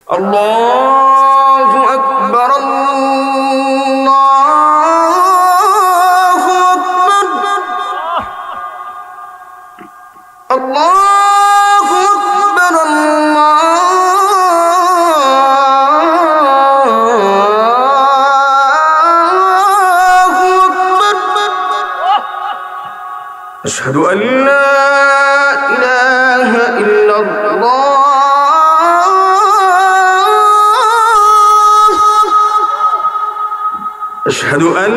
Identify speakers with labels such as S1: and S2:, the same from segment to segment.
S1: আল্লাহু আকবার, আল্লাহু আকবার, আল্লাহু আকবার, আল্লাহু আকবার। আশহাদু আন লা ইলাহা ইল্লাল্লাহ, আশহাদু আন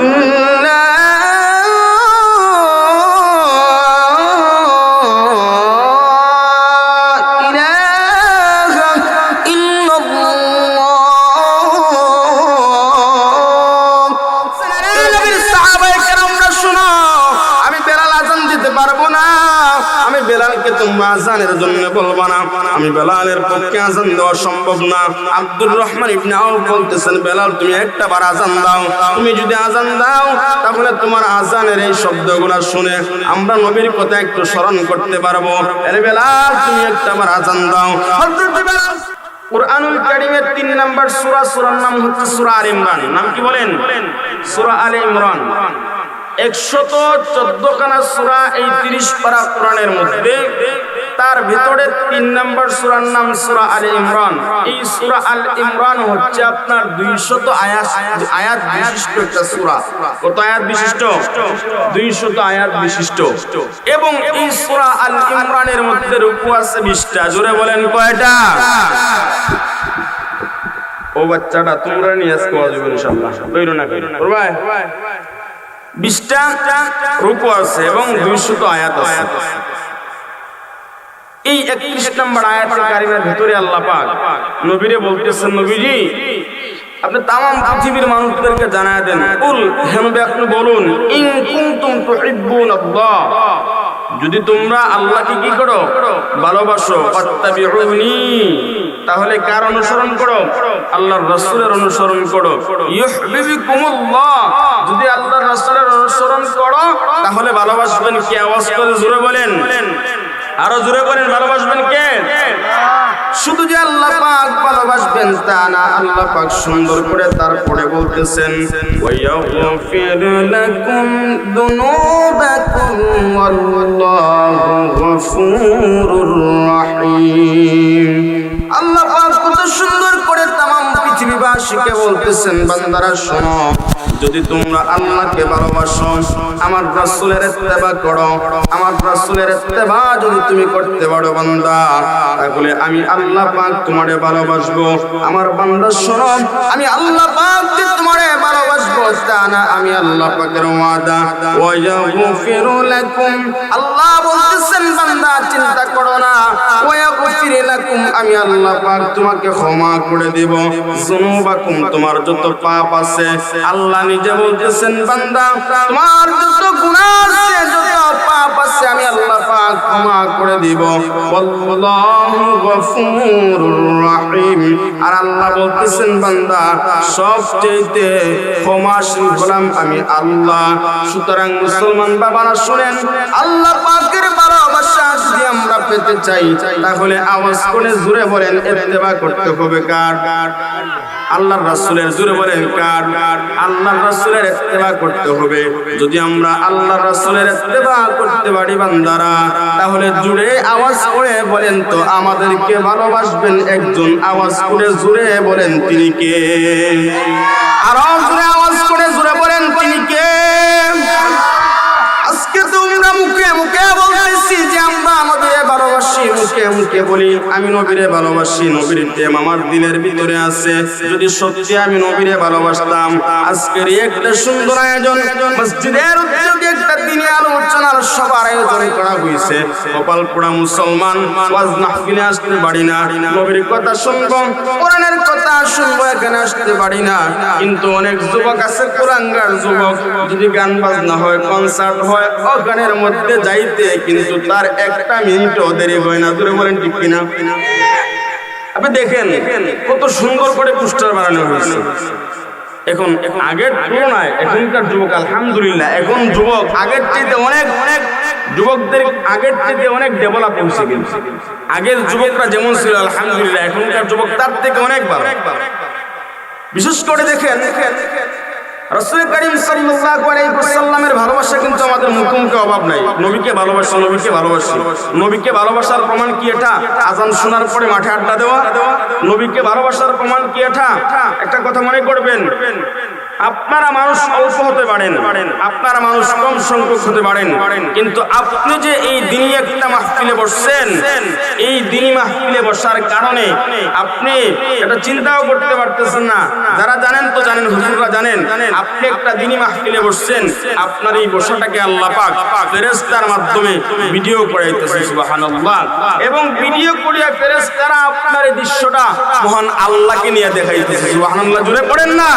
S1: লা ইলাহা ইল্লাল্লাহ। নবীর সাহাবায়ে কেরামরা শুনো, আমি বেলাল আযান দিতে পারবো না, আমি বেলালকে তোমরা আযানের জন্য বলবো না, আমি বেলালের পক্ষে আযান দেওয়া সম্ভব না। আব্দুর রহমান ইবনে আউফ বলতেছেন, বেলাল তুমি একটা বার আযান দাও, তুমি যদি আযান দাও তাহলে তোমার আযানের এই শব্দগুলো শুনে আমরা নবীর কথা একটু স্মরণ করতে পারবো। আরে বেলাল তুমি একটা বার আযান দাও। হযরত বেলাল কুরআনুল কারীমের 3 নাম্বার সূরা, সূরার নাম হচ্ছে সূরা আলে ইমরান। নাম কি বলেন? সূরা আলে ইমরান। 114 খানা সূরা এই 30 পারা কোরআনের মধ্যে, তার ভিতরে 3 নাম্বার সূরার নাম সূরা আলে ইমরান। এই সূরা আল ইমরান হচ্ছে আপনার 200 আয়াত বিশিষ্ট একটা সূরা। কত আয়াত বিশিষ্ট? 200 আয়াত বিশিষ্ট। এবং এই সূরা আল ইমরানের মধ্যে রুকু আছে 20টা। জোরে বলেন কয়টা? ও বাচ্চাটা তোমরা নিয়ে আজকে ওয়াজ হবে ইনশাআল্লাহ, কইরো না ভাই। 20টা রুকু আছে এবং 200 আয়াত আছে। এই 31 নম্বর আয়াতের কারিমের ভিতরে আল্লাহ পাক নবীরে বলতেছেন, নবীজি আপনি তামাম পৃথিবীর মানুষদেরকে জানায় দেন, কুল হে নবী আপনি বলুন, ইন কুনতুম তুহিব্বুনাল্লাহ, যদি তোমরা আল্লাহকে কি করো? ভালোবাসো, ফাত্তাবিউনি, তাহলে কার অনুসরণ করো? আল্লাহর রাসূলের অনুসরণ করো। ইউহিব্বুকুমুল্লাহ, যদি আল্লাহর রাসূলের অনুসরণ করো তাহলে ভালোবাসবেন কে? আওয়াজ করে জোরে বলেন, আরো জোরে বলেন, ভালোবাসবেন কে? শুধু যে আল্লাহ পাক ভালোবাসবেন তা না, আল্লাহ পাক সুন্দর করে তারপরে বলতেছেন, ওয়ায়াগফির লাকুম যুনুবাকুম ওয়াল্লাহু গফুরুর রহিম। আল্লাহ পাক কত সুন্দর করে তামাম পৃথিবীবাসীকে বলতেছেন, বান্দারা শোনো, যদি তোমরা আল্লাহকে ভালোবাসো, আমার রাসূলের ইত্তেবা করো, আমার রাসূলের ইত্তেবা যদি তুমি করতে পারো বান্দা, তাহলে আমি আল্লাহ পাক তোমারে ভালোবাসবো। আমার বান্দা শোনো, আমি আল্লাহ পাক তোমারে ভালোবাসবো তা না, আমি আল্লাহ পাকের ওয়াদা। ওয়ায়াগফিরু লাকুম, আল্লাহ বলতেছেন বান্দা চিন্তা করো না, ওয়ায়াগফির লাকুম, আমি আল্লাহ পাক তোমাকে ক্ষমা করে দেব, যুনুবাকুম, তোমার যত পাপ আছে। আল্লাহ নিজে বলতেছেন, বান্দা তোমার যত গুনাহ আছে, যত পাপ আছে, আমি আল্লাহ পাক ক্ষমা করে দিব। আল্লাহু গফুরুর রহিম। আর আল্লাহ বলতেছেন, বান্দা সবচেয়ে ক্ষমাশীল হলাম আমি আল্লাহ। সুতরাং মুসলমান বাবারা শুনেন, আল্লাহ পাকের ভালোবাসা যদি আমরা পেতে চাই তাহলে আওয়াজ করে জোরে বলেন, ইত্তেবা করতে হবে কার? আল্লাহর রাসূলের। জোরে বলেন কার? আল্লাহর রাসূলের ইত্তেবা করতে হবে। যদি আমরা আল্লাহর রাসূলের ইত্তেবা করতে পারি বান্দারা, তাহলে জুড়ে আওয়াজ করে বলেন তো আমাদেরকে ভালোবাসবেন একজন। আওয়াজ করে জোরে বলেন তিনি কে? আরো জোরে আওয়াজ করে জোরে বলেন তিনি কে? আজকে তোমরা মুখে মুখে বলতেছি যে আমরা আমাদের ভালোবাসি, মুখে মুখে বলি আমি নবীরে ভালোবাসি, নবীর প্রেম আমার দিলের ভিতরে আছে। যদি সত্যি আমি নবীরে ভালোবাসতাম, আজকের একটা সুন্দর আয়োজন মসজিদের উদ্যোগে একটা দিনের আলোচনার সবার আয়োজন করা হয়েছে। কপাল পোড়া মুসলমান ওয়াজ মাহফিলে আসতে পারি না, নবীর কথা শুনবো, কোরআনের কথা শুনবো, এখানে আসতে পারি না। কিন্তু অনেক যুবক আছে, কোরআনগার যুবক, যদি গান বাজনা হয়, কনসার্ট হয়, ও গানের মধ্যে যাইতে কিন্তু তার একটা মিনিটও দেরি হয় না। দূরে বলেন ঠিক কিনা? আপনি দেখেন কত সুন্দর করে পোস্টার বানানো হয়েছে। এখন আগের তুলনায় এখনকার যুবক আলহামদুলিল্লাহ, এখন যুবক আগের চাইতে অনেক যুবকদের আগের চাইতে অনেক ডেভেলপ হয়েছে। কিন্তু আগের যুবকরা যেমন ছিল আলহামদুলিল্লাহ, এখনকার যুবক তার থেকে অনেক ভালো। বিশেষ করে দেখেন রাসূল করিম সাল্লাল্লাহু আলাইহি ওয়াসাল্লামের ভালোবাসা কিন্তু আমাদের মুখে অভাব নাই। নবীকে ভালোবাসি, নবীকে ভালোবাসি। নবীকে ভালোবাসার প্রমাণ কি এটা? আযান শোনার পরে মাঠে আড্ডা দেওয়া। নবীকে ভালোবাসার প্রমাণ কি এটা? একটা কথা মনে করবেন, আপনারা মানুষ অল্প হতে পারেন, আপনারা মানুষ কম সংখ্যক হতে পারেন, কিন্তু আপনি যে এই দিনই একটা মাহফিলে বসছেন, এই দিনই মাহফিলে বসার কারণে আপনি এটা চিন্তাও করতে পারতেছেন না। যারা জানেন তো জানেন, হুজুররা জানেন, আপনি একটা দিনই মাহফিলে বসছেন, আপনার এই বসাটাকে আল্লাহ পাক ফেরেশতার মাধ্যমে ভিডিও করাইতেছে, সুবহানাল্লাহ। এবং ভিডিও করিয়া ফেরেশতারা আপনার এই দৃশ্যটা মহান আল্লাহকে নিয়ে দেখাইতেছে, সুবহানাল্লাহ। জোরে পড়েন না।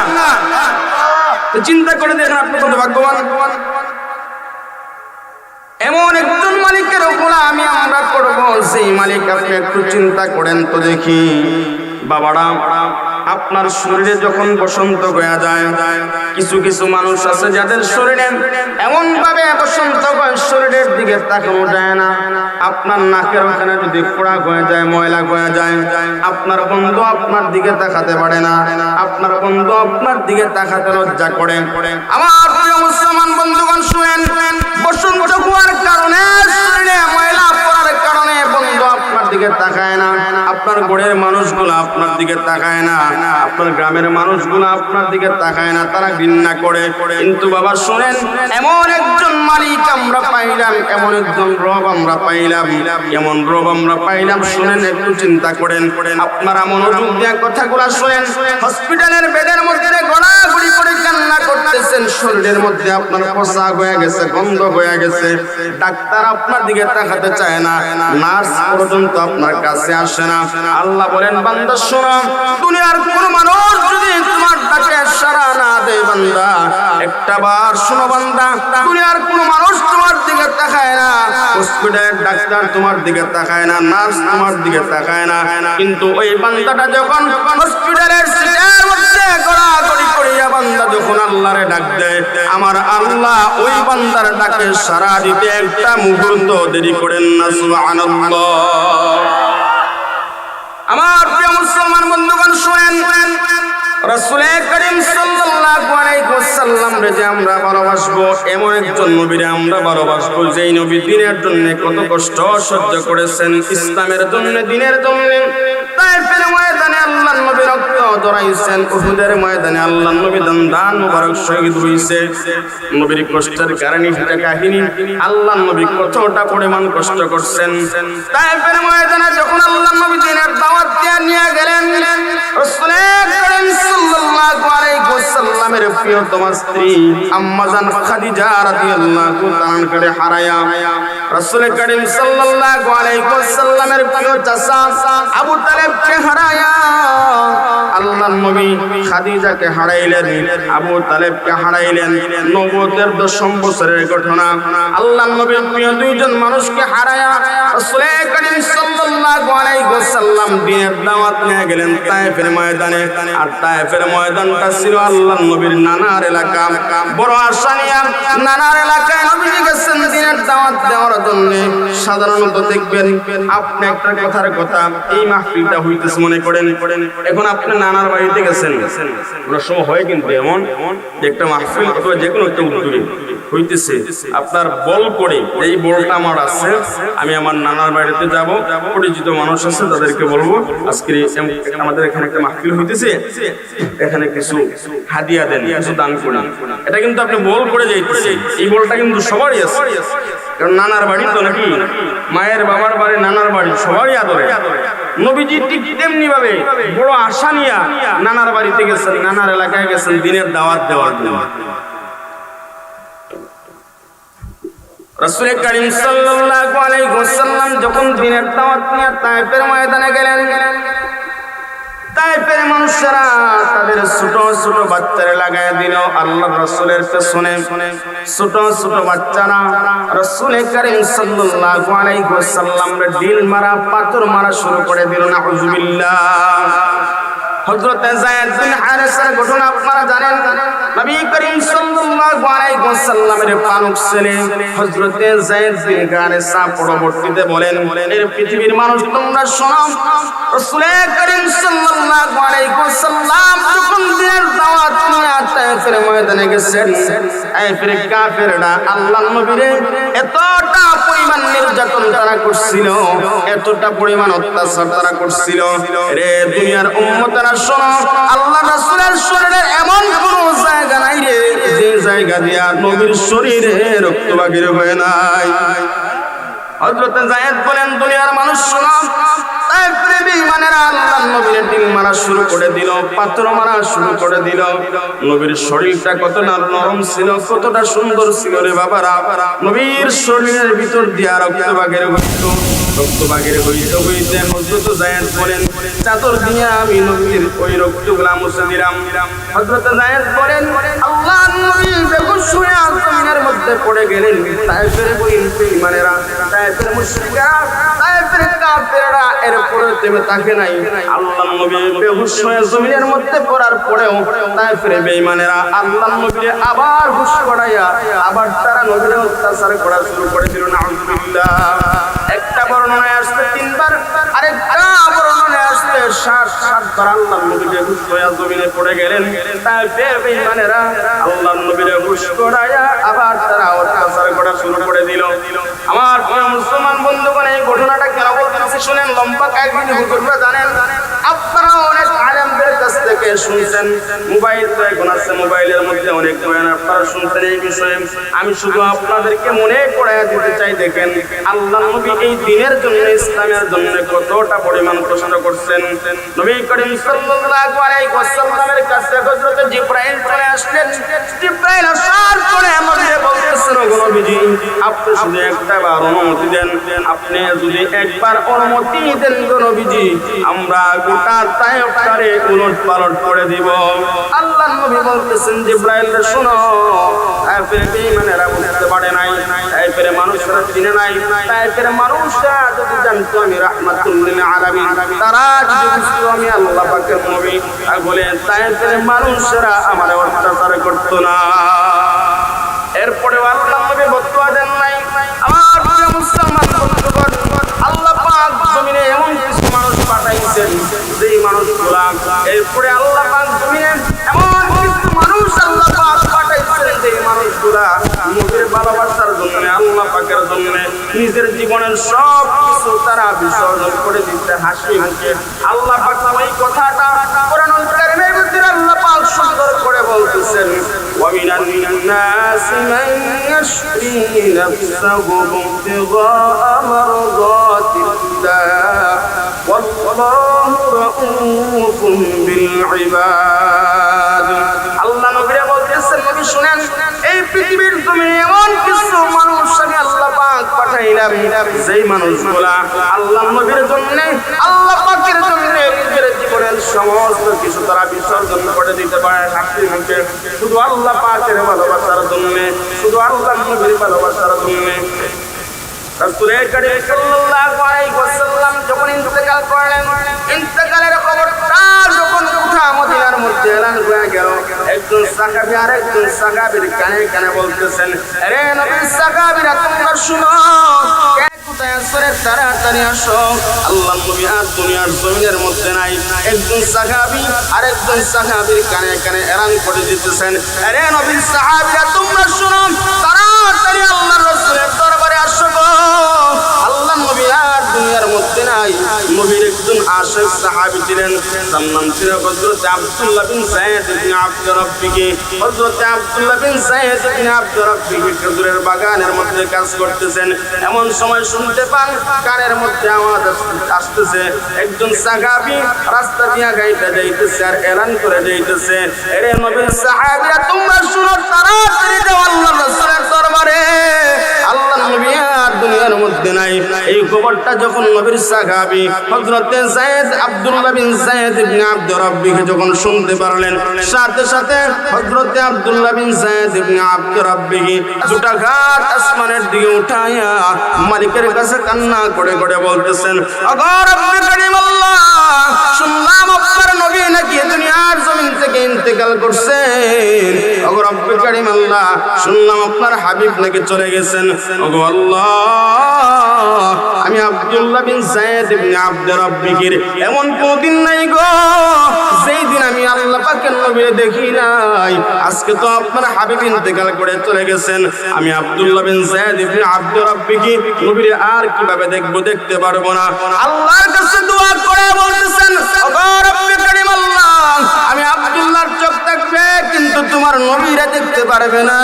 S1: চিন্তা করে দেখেন আপনি কত ভাগ্যবান। এমন একজন মালিকের গোলামি আমরা করব, সেই মালিক আপনি একটু চিন্তা করেন তো দেখি। বাবারা, আপনার শরীরে যখন বসন্ত হয়ে যায়, কিছু কিছু মানুষ আছে যাদের শরীরে এমন ভাবে বসন্ত হয় শরীরের দিকে তাকানো যায় না। আপনার নাকের ওখানে যদি ফোড়া হয়ে যায়, ময়লা হয়ে যায়, আপনার বন্ধু আপনার দিকে তাকাতে পারে না, আপনার বন্ধু আপনার দিকে তাকাতে লজ্জা করে। আমার প্রিয় মুসলমান বন্ধুগণ শুনেন, বসন্ত হওয়ার কারণে শরীরে ময়লা পড়ার কারণে বন্ধু আপনার দিকে তাকায় না, আপনার ঘরের মানুষগুলো আপনার দিকে তাকায় না, আপনার গ্রামের মানুষগুলো আপনার দিকে তাকায় না, তারা ঘৃণা করে। কিন্তু বাবা শুনেন, এমন একজন মালিক আমরা পাইলাম, এমন একজন রব আমরা পাইলাম, এমন রব আমরা পাইলাম। শুনেন, একটু চিন্তা করেন, আপনারা মনোযোগ দিয়ে কথাগুলো শুনেন। হসপিটালের বেডের মধ্যে গড়াগড়ি করে কান্না করতেছেন, শরীরের মধ্যে আপনার পচা হয়ে গেছে, গন্ধ হয়ে গেছে, ডাক্তার আপনার দিকে তাকাতে চায় না, নার্স পর্যন্ত আপনার কাছে আসে না। আল্লাহ বলেন, বান্দা শোনো, দুনিয়ার কোন মানুষ যদি তোমার ডাকে সাড়া না দেয় বান্দা, একটা বার শোনো বান্দা, দুনিয়ার কোন মানুষ তোমার দিকে তাকায় না, হসপিটালের ডাক্তার তোমার দিকে তাকায় না, নার্স তোমার দিকে তাকায় না, কিন্তু ওই বান্দাটা যখন হসপিটালের সিটের মধ্যে গড়াগড়ি করিয়া বান্দা যখন আল্লাহরে ডাক দেয়, আমার আল্লাহ ওই বান্দার ডাকে সাড়া দিতে একটা মুহূর্ত দেরি করেন না। সুবহানাল্লাহ। আমার প্রিয় মুসলমান বন্ধুগণ শুনেন, রাসূল করিম সাল্লাল্লাহু আলাইহি ওয়াসাল্লাম রে যে আমরা ভালোবাসবো, এমন একজন নবীরে আমরা ভালোবাসবো যেই নবী দিনের জন্য কত কষ্ট সহ্য করেছেন, ইসলামের জন্য, দিনের জন্য। তায়েফের ময়দানে আল্লাহর নবী রক্ত ঝরাইছেন, উহুদের ময়দানে আল্লাহর নবী দান মুবারক শহীদ হইছে। নবীর কষ্টের কারণে এটা কাহিনী, আল্লাহর নবী কতটা পরিমাণ কষ্ট করছেন। তায়েফের ময়দানে যখন আল্লাহর নবী দিনের দাওয়াত দিয়ে নিয়ে গেলেন, রাসূল করিম সাল্লাল্লাহু আলাইহি ওয়াসাল্লামের প্রিয়তমা স্ত্রী আম্মা জান খাদিজা রাদিয়াল্লাহু তাআলা করে হারায়া রাসূল করিম সাল্লাল্লাহু আলাইহি ওয়াসাল্লামের প্রিয় চাচা আবু তালেবকে হারায়া আল্লাহর নবী খাদিজাকে হারাইলেন, আবু তালেবকে হারাইলেন। নবুয়তের 10ম বছরের ঘটনা। আল্লাহর নবীর প্রিয় দুইজন মানুষকে হারায়া রাসূল করিম সাল্লাল্লাহু আলাইহি ওয়াসাল্লাম দিনের দাওয়াত নিয়ে গেলেন তায়েফের ময়দানে। আর তায়েফের ময়দানটা ছিল আল্লাহর নবীর নানার এলাকা। বড় আশা নিয়ে নানার এলাকায় নবী গেছেন দিনের দাওয়াত দেওয়ার জন্য। সাধারণত দেখবেন, আপনি একটা কথার কথা, এই মাহফিলটা হইতেছে মনে করেন, এখন আপনি নানার বাড়িতে গেছেন, ওনার সময় হয় কিন্তু এমন যে একটা মাহফিল অথবা যে কোনো একটা উদ্যোগে হইতেছে, আপনার বল করে এই বলটা আমার আছে, আমি আমার নানার বাড়িতে যাব, পরিচিত মানুষ আছে তাদেরকে বলবো আজকে আমাদের এখানে একটা মাহফিল হইতেছে, এখানে কিছু হাদিয়া দেন, কিছু দান করেন। এটা কিন্তু আপনি বল করে যাইতেছে, এই বলটা কিন্তু সবারই আছে। কারণ নানার বাড়ি তো নাকি মায়ের বাবার বাড়ি, নানার বাড়ি সবারই আদরে। নবীজি ঠিক তেমনি ভাবে বড় আশা নিয়া নানার বাড়িতে গেছেন, নানার এলাকায় গেছেন দিনের দাওয়াত দেওয়ার জন্য। রাসূল করিম সাল্লাল্লাহু আলাইহি ওয়াসাল্লাম যখন দিনের দাওয়াত নিয়ে তায়েফের ময়দানে গেলেন, তায়েফের মানুষেরা তাদের ছোট ছোট বাচ্চারা লাগায় দিল আল্লাহর রাসূলের পেছনে। ছোট ছোট বাচ্চারা রাসূল করিম সাল্লাল্লাহু আলাইহি ওয়াসাল্লামের ঢিল মারা, পাথর মারা শুরু করে দিল। নাউযুবিল্লাহ। হযরত যায়েদ বিন হারেসার ঘটনা আপনারা জানেন। নবী করিম সাল্লাল্লাহু আলাইহি ওয়াসাল্লামের পালক ছেলে হযরত যায়েদ বিন হারেসা পরবর্তীতে বলেন, এর পৃথিবীর মানুষ তোমরা শোনো, রাসূল করিম সাল্লাল্লাহু আলাইহি ওয়াসাল্লাম যখন দিনের দাওয়াত নিয়ে তায়েফের ময়দানে গেছেন, তায়েফের কাফেররা আল্লাহর নবীরে এতটা পরিমাণ নির্যাতন তারা করছিল, এতটা পরিমাণ অত্যাচার তারা করছিল। রে দুনিয়ার উম্মতেরা শোনো, আল্লাহ রাসূলের শরীরে এমন কোন জায়গা নাই রে যে জায়গা দিয়া নবীর শরীরে রক্ত বাহির হয় নাই। হযরত যায়েদ বলেন, দুনিয়ার মানুষ শোনো, তায়েফের বেঈমানেরা আল্লাহর নবীর ঢিল মারা শুরু করে দিল, পাথর মারা শুরু করে দিল। নবীর শরীরটা কতটা নরম ছিল, কতটা সুন্দর ছিল রে বাবারা। নবীর শরীরের ভিতর দিয়া রক্ত বাহির হইতো, রক্ত বাহির হইতে হইতে হযরত যায়েদ বলেন, চাদর দিয়ে আমি নবীর ওই রক্তগুলা মুছে দিলাম। হযরত যায়েদ বলেন, আল্লাহর নবী বেহুশ হয়ে জমিনের মধ্যে পড়ে গেলেন। তায়েফের বেঈমানেরা, তায়েফের মুশরিকরা, তায়েফের কাফেররা এরপরে থেমে থাকে নাই। আল্লাহর নবী বেহুশ হয়ে জমিনের মধ্যে পড়ার পরেও তায়েফের বেঈমানেরা আল্লাহর নবীকে আবার হুঁশ করাইয়া আবার তারা নবীর অত্যাচার করা শুরু করেছিল। নাউযুবিল্লাহ। একটা বর্ণনায় আসছে 3 বার, আরেকটা বর্ণনায় আসছে 7 বার আল্লাহর নবী বেহুশ হয়ে জমিনে পড়ে গেলেন। তায়েফের বেঈমানেরা আল্লাহর নবীকে হুঁশ করাইয়া আবার তারা অত্যাচার করা শুরু করে দিল। আমার প্রিয় মুসলমান বন্ধুগণ, এই ঘটনাটা কেন বলতেছি শুনেন। লম্বা কাহিনী হুজুররা জানেন, আপনারা অনেক আলেমদের কাছ থেকে শুনছেন। মোবাইল তো এখন আছে, মোবাইলের মধ্যে অনেক বয়ান আপনারা শুনছেন এই বিষয়ে। আমি শুধু আপনাদেরকে মনে করাইয়া দিতে চাই, দেখেন আল্লাহর নবী এই দ্বীনের জন্য, ইসলামের জন্য কতটা পরিমাণ কষ্ট করছেন। নবী করিম সাল্লাল্লাহু আলাইহি ওয়াসাল্লামের কাছে হযরত জিবরাইল চলে আসলেন। জিবরাইল আসার পরে আমাদের বলতেছেন, ওগো নবীজি, আপনি শুধু একটা বার অনুমতি দেন, আপনি যদি একবার অনুমতি দেন গো নবীজি, আমরা গোটা তায়েফটারে উলটপালট করে দিব। আল্লাহর নবী বলতেছেন, জিবরাইল রে শোনো, তায়েফের বেঈমানেরা বুঝতে পারে নাই, তায়েফের মানুষরা চিনে নাই। তায়েফের মানুষরা যদি জানতো আমি রাহমাতুল লিল আলামিন, তারা যদি বুঝতো আমি আল্লাহ পাকের নবী, তাহলে তায়েফের মানুষরা আমার অত্যাচার করতো না। এরপরে আল্লাহর নবী বদদুয়া দেন নাই। আমার প্রিয় মুসলমান বন্ধুগণ, আল্লাহ পাক জমিনে এমন কিছু মানুষ পাঠাইছেন যেই মানুষগুলা, এরপরে আল্লাহ পাক জমিনে এমন কিছু মানুষ আল্লাহ পাক পাঠাইছেন যেই মানুষগুলা নবীর ভালোবাসার জন্য, আল্লাহ পাকের জন্য নিজের জীবনের সব কিছু তারা বিসর্জন করে দিতে হাসি মুখে। আল্লাহ পাক ওই কথাটা কোরআনুল কারীমের ভিতরে আল্লাহ পাক সুন্দর করে বলতেছেন, ومن الناس من يشري نفسه ابتغاء مرضات الله والله رؤوف بالعباد। আল্লাহ নবীরে বলতেছেন, নবী শুনেন, এই পৃথিবীর জমিনে এমন কিছু মানুষ আমি আল্লাহ পাক পাঠাইলাম যেই মানুষগুলা আল্লাহ নবীর জন্য, আল্লাহ পাকের জন্য নিজের জীবনের সমস্ত কিছু তারা বিসর্জন করে দিতে পারে হাসি মুখে, শুধু আল্লাহ পাকের ভালোবাসার জন্য, শুধু আল্লাহ নবীর ভালোবাসার জন্য। রাসূল করিম সাল্লাল্লাহু আলাইহি ওয়াসাল্লাম যখন ইন্তেকাল করলেন, ইন্তেকালের খবরটা যখন গোটা মদিনার মধ্যে এলান হয়ে গেল, একজন সাহাবী আরেকজন সাহাবীর কানে কানে বলতেছেন, আরে নবীর সাহাবীরা তোমরা শুনো, কে কোথায় আসরে তাড়াতাড়ি আসো, আল্লাহর নবী আর দুনিয়ার জমিনের মধ্যে নাই। একজন সাহাবী আরেকজন সাহাবীর কানে কানে এলান করে দিতেছেন, আরে নবীর সাহাবীরা তোমরা শুনো, তাড়াতাড়ি আল্লাহর রাসূলের দরবারে আসো, আল্লাহ নবী আর দুনিয়ার মধ্যে নাই। নবীর একজন আশিক সাহাবী ছিলেন, তার নাম ছিল হযরত আব্দুল্লাহ বিন যায়েদ ইবনে আব্দ রাব্বিহি। হযরত আব্দুল্লাহ বিন যায়েদ ইবনে আব্দ রাব্বিহি খেজুরের বাগানের মধ্যে কাজ করতেছেন। এমন সময় শুনতে পান কানের মধ্যে আওয়াজ আসতেছে, একজন সাহাবী রাস্তা দিয়ে গাইতে যাইতেছে আর এলান করে যাইতেছে, আরে নবীর সাহাবীরা তোমরা শুনো, তাড়াতাড়ি যাও আল্লাহর রাসূলের দরবারে, আল্লাহ নবী আর দুনিয়ার মধ্যে নাই। এই খবরটা যখন নবীর সাহাবী হযরত যায়েদ আব্দুল্লাহ বিন যায়েদ ইবনে আব্দ রাব্বিহি যখন শুনতে পারলেন, সাথে সাথে হযরত আব্দুল্লাহ বিন যায়েদ ইবনে আব্দ রাব্বিহি দুটা হাত আসমানের দিকে উঠায়া মালিকের কাছে কান্না করে করে বলতেছেন, ওগো রব্বে করিম আল্লাহ, শুনলাম আপনার নবী নাকি কারীম আল্লাহ, শুনলাম আপনার হাবিব নাকি চলে গেছেন। ওগো আল্লাহ, আমি আব্দুল্লাহ বিন যায়েদ ইবনে আব্দ রাব্বিকির এমন কোনদিন নাই গো যেই দিন আমি আল্লাহ পাকের নবীকে দেখি নাই। আজকে তো আপনার হাবিব ইন্তেকাল করে চলে গেছেন, আমি আব্দুল্লাহ বিন যায়েদ ইবনে আব্দ রাব্বিকি নবীর আর কিভাবে দেখবো, দেখতে পারবো না। আল্লাহর কাছে দোয়া করে বলতেছেন, ওগো রব্বে কারীম আল্লাহ, আমি আব্দুল্লাহর চোখ থাকবে কিন্তু তোমার নবীরা দেখতে পারবে না।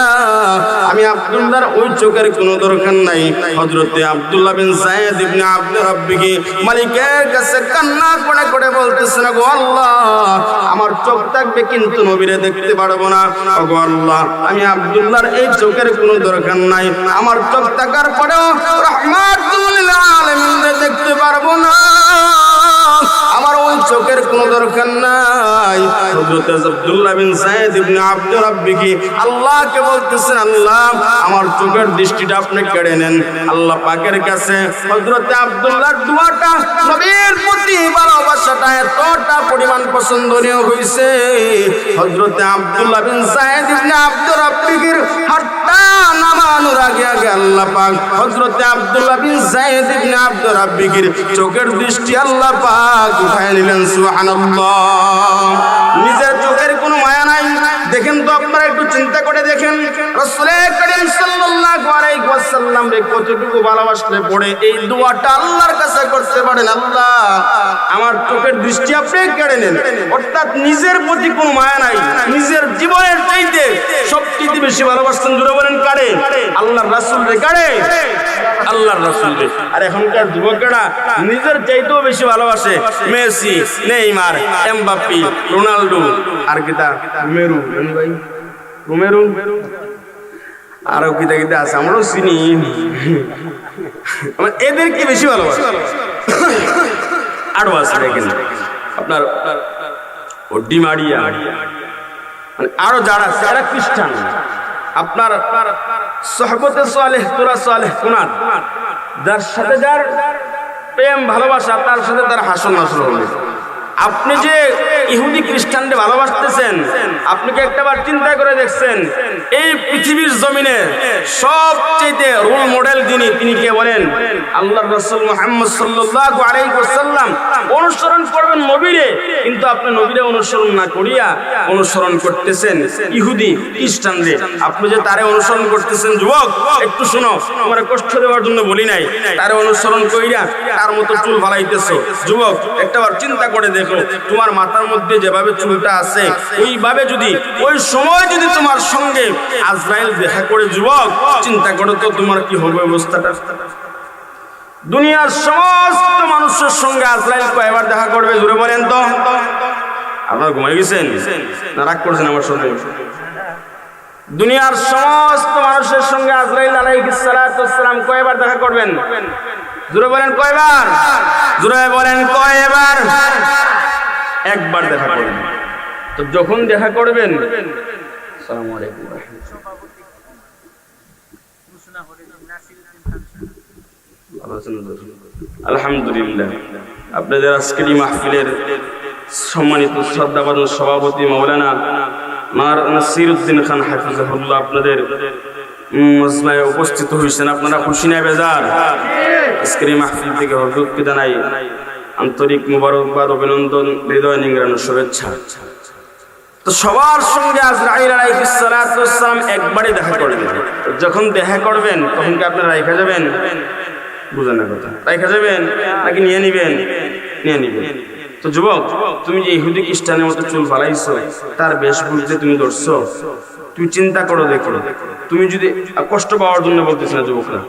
S1: আমি আব্দুল্লাহর ওই চোখের কোনো দরকার নাই। হযরতে আব্দুল্লাহ বিন যায়েদ ইবনে আব্দ রাব্বিকি মালিকের কাছে কান্না করে করে বলতেছেন, ওগো আল্লাহ, আমার চোখ থাকবে কিন্তু নবীরে দেখতে পারবো না। ওগো আল্লাহ, আমি আব্দুল্লাহর এই চোখের কোনো দরকার নাই, আমার চোখ থাকার পরেও রাহমাতুল লিল আলামিন দেখতে পারবো না, আমার ওই চোখের কোনো দরকার নাই। হযরত আব্দুল্লাহ বিন যায়েদ ইবনে আব্দ রাব্বিকি আল্লাহকে বলতেছেন, আল্লাহ, আমার চোখের দৃষ্টিটা আপনি কেড়ে নেন। আল্লাহ পাকের কাছে হযরত আব্দুল্লাহর দোয়াটা, নবীর প্রতি ভালোবাসাটা এতটা পরিমাণ পছন্দনীয় হইছে, হযরত আব্দুল্লাহ বিন যায়েদ ইবনে আব্দ রাব্বিকির হাতটা নামানোর আগে আগে আল্লাহ পাক হযরত আব্দুল্লাহ বিন যায়েদ ইবনে আব্দ রাব্বিকির চোখের দৃষ্টি আল্লাহ পাক উঠায় নিলেন। সুবহানাল্লাহ। নিজের চোখের কোনো মায়া নাই। দেখেন তো আপনারা একটু চিন্তা করে দেখেন, রাসূল করিম সাল্লাল্লাহু আলাইহি ওয়াসাল্লাম রে কতটুকু ভালোবাসলে পড়ে এই দোয়াটা আল্লাহর কাছে করতে পারেন, আল্লাহ, আমার চোখের দৃষ্টি আপনি কেড়ে নেন। অর্থাৎ নিজের প্রতি কোনো মায়া নাই, নিজের জীবনের চাইতে সবচেয়ে বেশি ভালোবাসতেন। জোরে বলেন কারে? আল্লাহর রাসূল রে। কারে? আল্লাহর রাসূল রে। আর এখনকার যুবকেরা নিজের চাইতেও বেশি ভালোবাসে মেসি, নেইমার, এমবাপ্পে, রোনাল্ডো, আর কিতা রোমেরো, ভাই রোমেরো, আরো কিতা কিতা আছে, আমরাও চিনি। এদেরকে বেশি ভালোবাসে। আরো আছে দেখেন আপনার ডি মারিয়া, আরো যারা যারা খ্রিস্টান, আপনার সোহবতে সালেহ, তুরা সালেহ কুনাত, যার সাথে যার প্রেম ভালোবাসা, তার সাথে তার হাসন নাসর হবে। আপনি যে ইহুদি খ্রিস্টানকে ভালোবাসতেছেন, আপনি কি একটাবার চিন্তা করে দেখছেন এই পৃথিবীর জমিনে সবচেয়ে রোল মডেল তিনি কে বলেন? আল্লাহর রাসূল মুহাম্মদ সাল্লাল্লাহু আলাইহি ওয়াসাল্লাম। অনুসরণ করবেন নবীরে, কিন্তু আপনি নবীরে অনুসরণ না করিয়া অনুসরণ করতেছেন ইহুদি খ্রিস্টানদের। আপনি যে তারে অনুসরণ করতেছেন, যুবক একটু শুনো, তোমার কষ্ট দেওয়ার জন্য বলি নাই, তারে অনুসরণ কইরা তার মতো চুল ফালাইতেছো। যুবক একটাবার চিন্তা করে দেখো, তোমার মাথার মধ্যে যেভাবে চুলটা আছে ওইভাবে যদি ওই সময় যদি তোমার সঙ্গে আজরাইল দেখা করে, যুবক চিন্তা করো তো তোমার কি হবে অবস্থাটা। দুনিয়ার সমস্ত মানুষের সঙ্গে আজরাইল কয়বার দেখা করবে? জোরে বলেন তো। আপনারা ঘুমাই গেছেন না রাগ করছেন আমার সঙ্গে? দুনিয়ার সমস্ত মানুষের সঙ্গে আজরাইল আলাইহিস সালাতু ওয়াস সালাম কয়বার দেখা করবেন? জোরে বলেন কয়বার? জোরে বলেন কয়বার? একবার দেখা করবেন। তো যখন দেখা করবেন, আসসালামু আলাইকুম আলহামদুলিল্লাহ, আপনাদের আজকের এই মাহফিলের সম্মানিত শ্রদ্ধাভাজন সভাপতি মাওলানা নাসিরউদ্দিন খান হাফিজাহুল্লাহ আপনাদের মজমায় উপস্থিত হয়েছেন। আপনারা খুশি না বেজার? আজকের এই মাহফিল থেকে হযরতকে জানাই আন্তরিক মুবারকবাদ, অভিনন্দন, হৃদয় নিংড়ানো শুভেচ্ছা। তো সবার সঙ্গে আজরাইল আলাইহিস সালাতু ওয়াস সালাম একবারই দেখা করবেন। যখন দেখা করবেন তখন কি আপনারা রাইখা যাবেন? বুঝেন না কথা? রাইখা যাবেন নাকি নিয়ে নিবেন? নিয়ে নিবেন। তো যুবক, তুমি যে ইহুদি খ্রিস্টানের মতো চুল ফালাইছো, তার বেশ বুঝতে তুমি ধরছো, তুমি চিন্তা করো, দেখো তুমি যদি কষ্ট পাওয়ার জন্য বলতেছ না যুবকরা,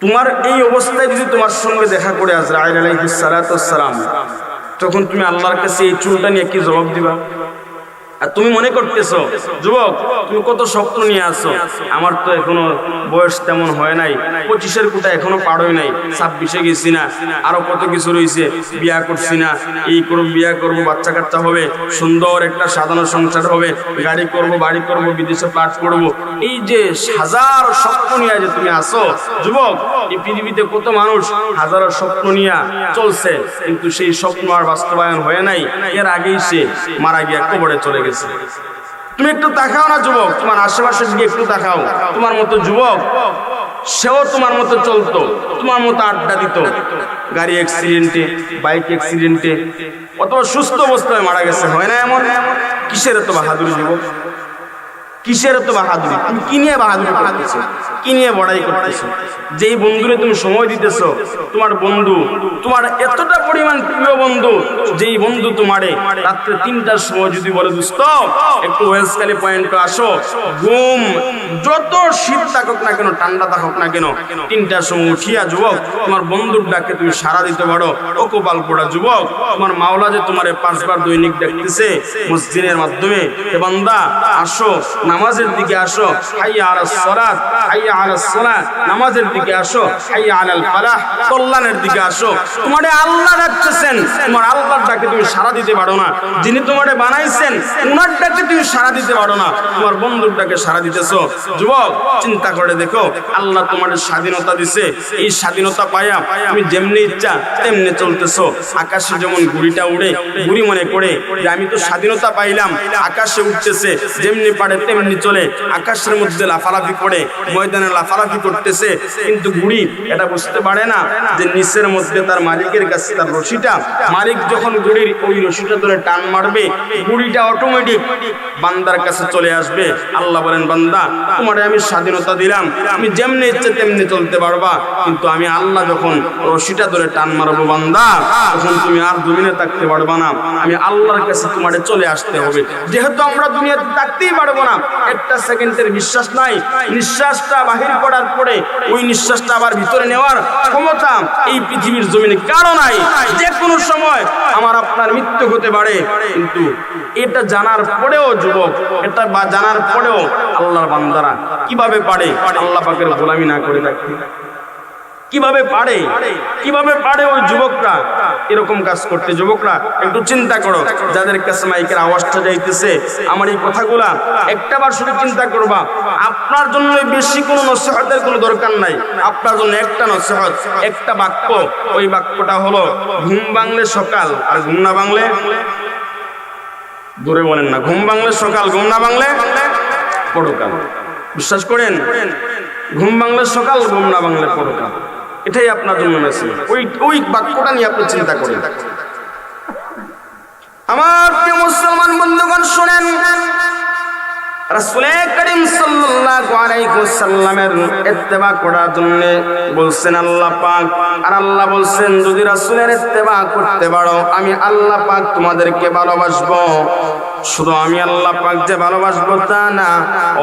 S1: তোমার এই অবস্থায় যদি তোমার সঙ্গে দেখা করে আজরাইল আলাইহিস সালাতু ওয়াস সালাম, তখন তুমি আল্লাহর কাছে এই চুলটা নিয়ে কি জবাব দিবা? আর তুমি মনে করতেছো যুবক তুমি কত স্বপ্ন নিয়ে আসো, আমার তো এখনো বয়স তেমন হয় নাই, 25-এর কোটা এখনো পার হয় নাই, 26-এ গেছি না, আরো কত কিছু রয়েছে, বিয়া করছি না, এই করবো, বিয়া করবো, বাচ্চা কাচ্চা হবে, সুন্দর একটা সাজানো সংসার হবে, গাড়ি করব, বাড়ি করব, বিদেশে পাঠ করব, এই যে হাজার স্বপ্ন নিয়ে যে তুমি আসো যুবক, এই পৃথিবীতে কত মানুষ হাজারো স্বপ্ন নিয়ে চলছে, কিন্তু সেই স্বপ্ন আর বাস্তবায়ন হয় নাই, এর আগেই সে মারা গিয়া কবরে চলে গেছে। তুমি একটু তাকাও না যুবক, তোমার আশেপাশে দিকে একটু তাকাও। তোমার মতো যুবক সেও তোমার মতো চলতো, তোমার মতো আড্ডা দিত, গাড়ি অ্যাক্সিডেন্টে, বাইক অ্যাক্সিডেন্টে অথবা সুস্থ অবস্থায় মারা গেছে, হয় না এমন? কিসের এত বাহাদুরি যুবক, কিসের এত বাহাদুরি? তুমি কি নিয়ে বাহাদুরি করতেছো, কি নিয়ে বড়াই করতেছো? যেই বন্ধুরে তুমি সময় দিতেছো, তোমার বন্ধু, তোমার এতটা পরিমাণ প্রিয় বন্ধু, যেই বন্ধু তোমারে রাত্রে 3টার সময় যদি বলে দোস্ত একটু ওয়েলসকালি পয়েন্টে আসো, ঘুম যত শীত থাকুক না কেন, ঠান্ডা থাকুক না কেন, 3টার সময় উঠিয়া যুবক তোমার বন্ধুর ডাকে তুমি সাড়া দিতে পারো, ও কপাল পোড়া যুবক। তোমার মাওলা যে তোমারে 5 বার দৈনিক ডাকতেছে মসজিদের মাধ্যমে, এ বান্দা আসো, নামাজের দিকে আসো, হাইয়া আলাস সালাত, হাইয়া আলাস সালাত, নামাজের দিকে আসো, হাইয়া আলাল ফালাহ, কল্যাণের দিকে আসো। তোমারে আল্লাহ ডাকতেছেন, তোমার আল্লাহর ডাকে তুমি সাড়া দিতে পারো না। যিনি তোমারে বানাইছেন উনার ডাকে তুমি সাড়া দিতে পারো না, তোমার বন্ধুর ডাকে সাড়া দিতেছো। যুবক চিন্তা করে দেখো, আল্লাহ তোমার স্বাধীনতা দিছে, এই স্বাধীনতা পায়া তুমি যেমনি ইচ্ছা তেমনি চলতেছো। আকাশে যেমন ঘুড়িটা উড়ে, ঘুড়ি মনে করে যে আমি তো স্বাধীনতা পাইলাম, আকাশে উঠতেছে, যেমনি পারে তেমনি চলে, আকাশের মধ্যে লাফালাফি করে, ময়দানে লাফালাফি করতেছে, কিন্তু ঘুড়ি এটা বুঝতে পারে না যে নিচের মধ্যে তার মালিকের কাছে তার রশিটা, মালিক যখন ঘুড়ির ওই রশিটা ধরে টান মারবে, ঘুড়িটা অটোমেটিক বান্দার কাছে চলে আসবে। আল্লাহ বলেন, বান্দা তোমারে আমি স্বাধীনতা দিলাম, আমি যেমনি ইচ্ছে তেমনি চলতে পারবা, কিন্তু আমি আল্লাহ যখন রশিটা ধরে টান মারবো বান্দা, তখন তুমি আর জমিনে থাকতে পারবা না, আমি আল্লাহর কাছে তোমারে চলে আসতে হবে। যেহেতু আমরা দুনিয়াতে থাকতেই পারবো না, একটা সেকেন্ডের নিঃশ্বাস নাই, নিঃশ্বাসটা বাহির করার পরে ওই নিঃশ্বাসটা আবার ভিতরে নেওয়ার ক্ষমতা এই পৃথিবীর জমিনে কারো নাই। যে কোনো সময় আমার আপনার মৃত্যু হতে পারে, কিন্তু এটা জানার পরেও যুবক, এটা বা জানার পরেও আল্লাহর বান্দারা কিভাবে পারে আল্লাহ পাকের গোলামি না করে থাকতে? কিভাবে পারে, কিভাবে পারে ওই যুবকরা এরকম কাজ করতে? যুবকরা একটু চিন্তা করো, যাদের কাছে মাইকের আওয়াজটা যাইতেছে, আমার এই কথাগুলা একটাবার শুধু চিন্তা করবা। আপনার জন্য বেশি কোনো নসিহতের কোনো দরকার নাই, আপনার জন্য একটা নসিহত, একটা বাক্য, ওই বাক্যটা হলো ঘুম ভাঙলে সকাল আর ঘুম না ভাঙলে, দূরে বলেন না, ঘুম ভাঙলে সকাল, ঘুম না ভাঙলে পরকাল। বিশ্বাস করেন? ঘুম ভাঙলে সকাল, ঘুম না ভাঙলে পরকাল। এটাই আপনার জন্য মেসেজ। ওই বাক্যটা নিয়ে আপনি চিন্তা করেন। আমার প্রিয় মুসলমান বন্ধুগণ শুনেন, রাসূল করিম সাল্লাল্লাহু আলাইহি ওয়াসাল্লামের ইত্তেবা করার জন্য বলছেন আল্লাহ পাক, আর আল্লাহ বলছেন যদি রাসূলের ইত্তেবা করতে পারো আমি আল্লাহ পাক তোমাদেরকে ভালোবাসবো। শুধু আমি আল্লাহ পাক যে ভালোবাসবো তা না,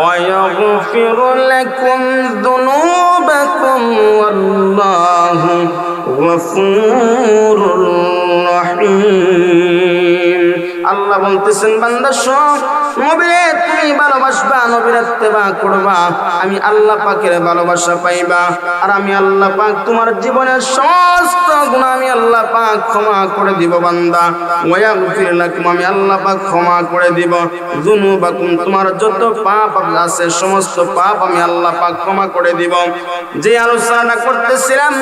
S1: ওয়ায়াগফিরু লাকুম যুনুবাকুম ওয়াল্লাহু গফুরুর রহিম। আল্লাহ বলতেছেন, বান্দা শোন, নবীরে তুমি ভালোবাসবা, নবীর ইত্তেবা করবা, আমি আল্লাহ পাকের ভালোবাসা পাইবা, আর আমি আল্লাহ পাক তোমার জীবনের সমস্ত গুনাহ আমি আল্লাহ পাক ক্ষমা করে দিব। বান্দা ওয়ায়াগফির লাকুম, আমি আল্লাহ পাক ক্ষমা করে দিব যুনুবাকুম, তোমার যত পাপ আছে সমস্ত পাপ আমি আল্লাহ পাক ক্ষমা করে দিব। যে আলোচনাটা করতেছিলাম,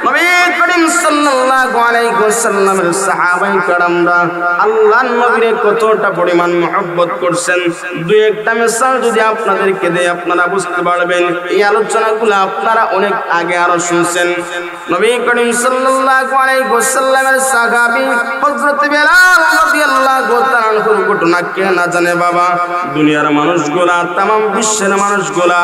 S1: নবী করিম সাল্লাল্লাহু আলাইহি ওয়াসাল্লামের সাহাবায়ে কেরামরা আল্লাহর নবীরে কতটা পরিমাণ মহব্বত করছেন, দুই একটা মিসাল যদি আপনাদেরকে দেই আপনারা বুঝতে পারবেন। এই আলোচনাগুলো আপনারা অনেক আগে আরো শুনছেন। নবী করিম সাল্লাল্লাহু আলাইহি ওয়াসাল্লামের সাহাবী হযরত বেলাল রাদিয়াল্লাহু তাআলার ঘটনা কে না জানে বাবা? দুনিয়ার মানুষগুলা, तमाम বিশ্বের মানুষগুলা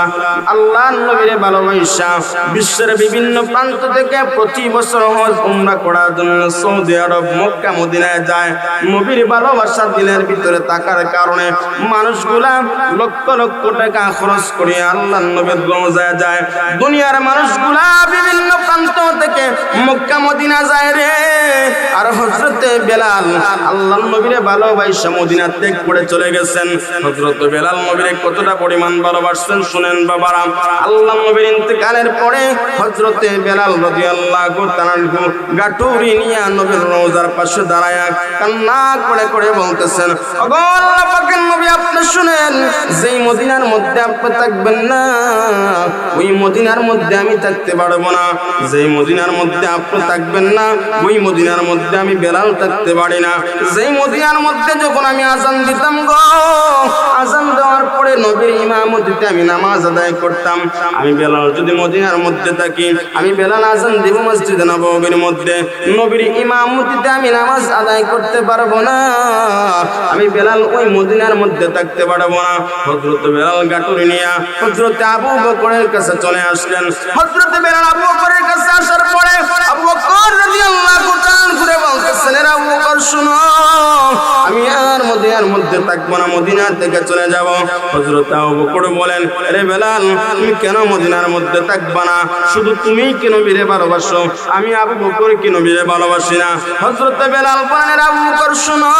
S1: আল্লাহর নবীরে ভালোবাসা বিশ্বের বিভিন্ন প্রান্ত থেকে প্রতি বছর হজ উমরা করার জন্য সৌদি আরব মক্কা মদিনায় যায়। নবীর ভালোবাসা দিলের ভিতরে থাকার কারণে মানুষগুলা লক্ষ লক্ষ টাকা খরচ করে আল্লাহর নবীর রওজায় যায়। দুনিয়ার মানুষগুলা বিভিন্ন প্রান্ত থেকে মক্কা মদিনা যায় রে, আর হযরত বেলাল আল্লাহর নবীরে ভালোবাসা মদিনা ত্যাগ করে চলে গেছেন। হযরত বেলাল নবীরে কতটা পরিমাণ ভালোবাসতেন শুনেন বাবারা। আল্লাহর নবীর ইন্তেকালের পরে হযরত বেলাল রাদিয়াল্লাহু তাআলা গাটুরি নিয়ে নবীর রওজার পাশে দাঁড়ায় কান্না করে করে বলতেছেন, ওগো আল্লাহ পাকের নবী আপনি শুনেন, যেই মদিনার মধ্যে আপনি থাকবেন না ওই মদিনার মধ্যে আমি থাকতে পারবো না, যেই মদিনার মধ্যে আপনি থাকবেন না ওই মদিনার মধ্যে আমি বেলাল থাকতে পারি না, যেই মদিনার মধ্যে যখন আমি আজান দিতাম গো, আজান দেওয়ার পরে নবীর ইমামতিতে আমি নামাজ আদায় করতাম। আমি বেলাল যদি মদিনার মধ্যে থাকি, আমি বেলাল আজান দিব মসজিদে নববীর মধ্যে, নবীর ইমামতিতে আমি নামাজ আদায় করতে পারবো না, আমি বেলাল ওই মদিনার মধ্যে থাকতে পারবো না। হযরত বেলাল গাটুরি নিয়া হযরত আবু বকরের কাছে চলে আসলেন। হযরত বেলাল আবু বকরের কাছে আসার পরে আবু বকর রাদিয়াল্লাহু তাআলা ঘুরে বলতেছেন, এরা আবু বকর শুনো, আমি আর মদিনার মধ্যে থাকবো না, মদিনা থেকে চলে যাব। হযরত আবু বকর বলেন, আরে বেলাল তুমি কেন মদিনার মধ্যে থাকবা না? শুধু তুমি কি নবীরে ভালোবাসো? আমি আবু বকর কি নবীরে ভালোবাসি না? হযরত বেলাল বলেন, আবু বকর শুনো,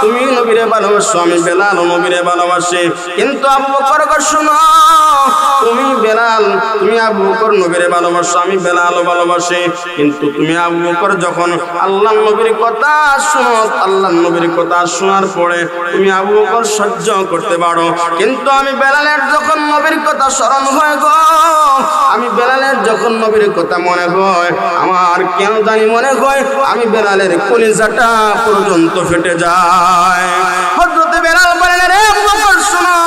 S1: তুমি নবীরে ভালোবাসো, আমি বেলাল নবীরে ভালোবাসি, কিন্তু আবু বকর শুনো, তুমি বেলাল তুমি আবু বকর নবীরে ভালোবাসো, আমি বেলাল ভালোবাসি, কিন্তু তুমি আবু বকর যখন আল্লাহর নবীর কথা শুনো, আল্লাহর নবীর কথা শোনার পরে তুমি আবু বকর সহ্য করতে পারো, কিন্তু আমি বেলালের যখন নবীর কথা স্মরণ হয় গো, আমি বেলালের যখন নবীর কথা মনে হয়, আমার কেন জানি মনে হয় আমি বেলালের কলিজাটা পর্যন্ত ফেটে যায়। হযরত বেলাল বলেন, রে আবু বকর শুনো,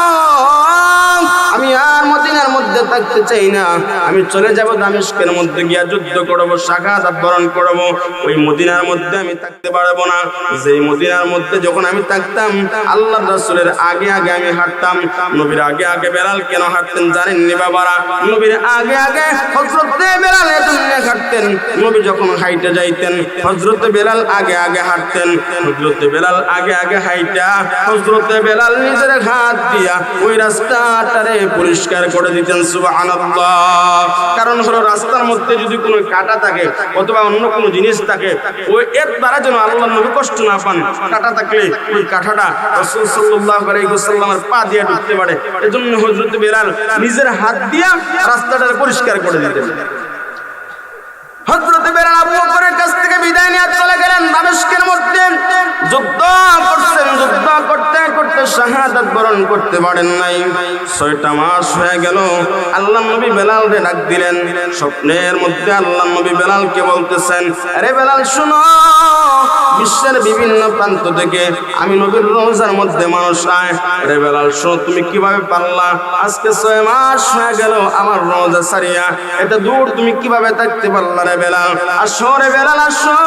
S1: আমি আর মদিনার মধ্যে থাকতে চাই না, আমি চলে যাব দামেস্কের মধ্যে গিয়া যুদ্ধ করব, শাহাদাত বরণ করব, ওই মদিনার মধ্যে আমি থাকতে পারবো না। যেই মদিনার মধ্যে যখন আমি থাকতাম, আল্লাহর রাসূলের আগে আগে আমি হাঁটতাম। নবীর আগে আগে বেলাল কেন হাঁটতেন জানেন নি বাবারা? নবীর আগে আগে হযরত বেলাল এজন্য হাঁটতেন, নবী যখন হাইটে যাইতেন হযরত বেলাল আগে আগে হাঁটতেন। হযরত বেলাল আগে আগে হাইটা হযরত বেলাল নিজের হাত দিয়া ওই রাস্তাটারে পরিষ্কার করে দিতেন। সুবহানাল্লাহ। কারণ হলো রাস্তার মধ্যে যদি কোনো কাঁটা থাকে অথবা অন্য কোনো জিনিস থাকে, ওই এর দ্বারা যেন আল্লাহর নবী কষ্ট না পান। কাঁটা থাকলে ওই কাঁটাটা রাসূল সাল্লাল্লাহু আলাইহি ওয়াসাল্লামের পা দিয়ে ঢুকতে পারে, এজন্য হযরত বেলাল নিজের হাত দিয়া রাস্তাটা পরিষ্কার করে দিতেন। হযরত বেলাল আবু বকরের কাছ থেকে বিদায় নিয়ে চলে গেলেন দামেস্কের মধ্যে। যুদ্ধ করছেন, যুদ্ধ করতে করতে শাহাদাত বরণ করতে পারেন নাই। 6টা মাস হয়ে গেল। আল্লাহর নবী বেলালকে ডাক দিলেন। স্বপ্নের মধ্যে আল্লাহর নবী বেলালকে বলতেছেন, আরে বেলাল শুনো, বিশ্বের বিভিন্ন প্রান্ত থেকে আমি নবীর রওজার মধ্যে মানুষ আয়। আরে বেলাল শোনো, তুমি কিভাবে পারলা? আজকে 6 মাস হয়ে গেল আমার রওজা ছাড়িয়া, এটা দূর তুমি কিভাবে থাকতে পারলা? রে বেলাল আসো, রে বেলাল আসো,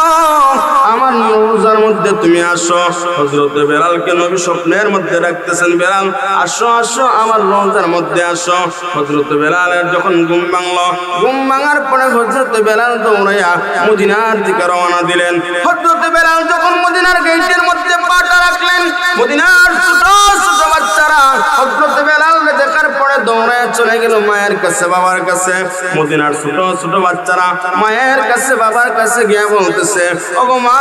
S1: আমার রওজার মধ্যে তুমি আসো। হযরত বেলালকে নবী স্বপ্নের মধ্যে ডাকতেছেন, বেলাল আসো আসো, আমার রওজার মধ্যে আসো। হযরত বেলালের যখন ঘুম ভাঙলো, ঘুম ভাঙার পরে হযরত বেলাল দৌড়াইয়া মদিনার দিকে রওনা দিলেন। হযরত বেলাল যখন মদিনার গেটের মধ্যে পাটা রাখলেন, মদিনার ছোট ছোট বাচ্চারা হযরত বেলালকে দেখার পরে দৌড়ায় চলে গেল মায়ের কাছে, বাবার কাছে। মদিনার ছোট ছোট বাচ্চারা মায়ের কাছে, বাবার কাছে গিয়ে বলতেছে, ওগো মা,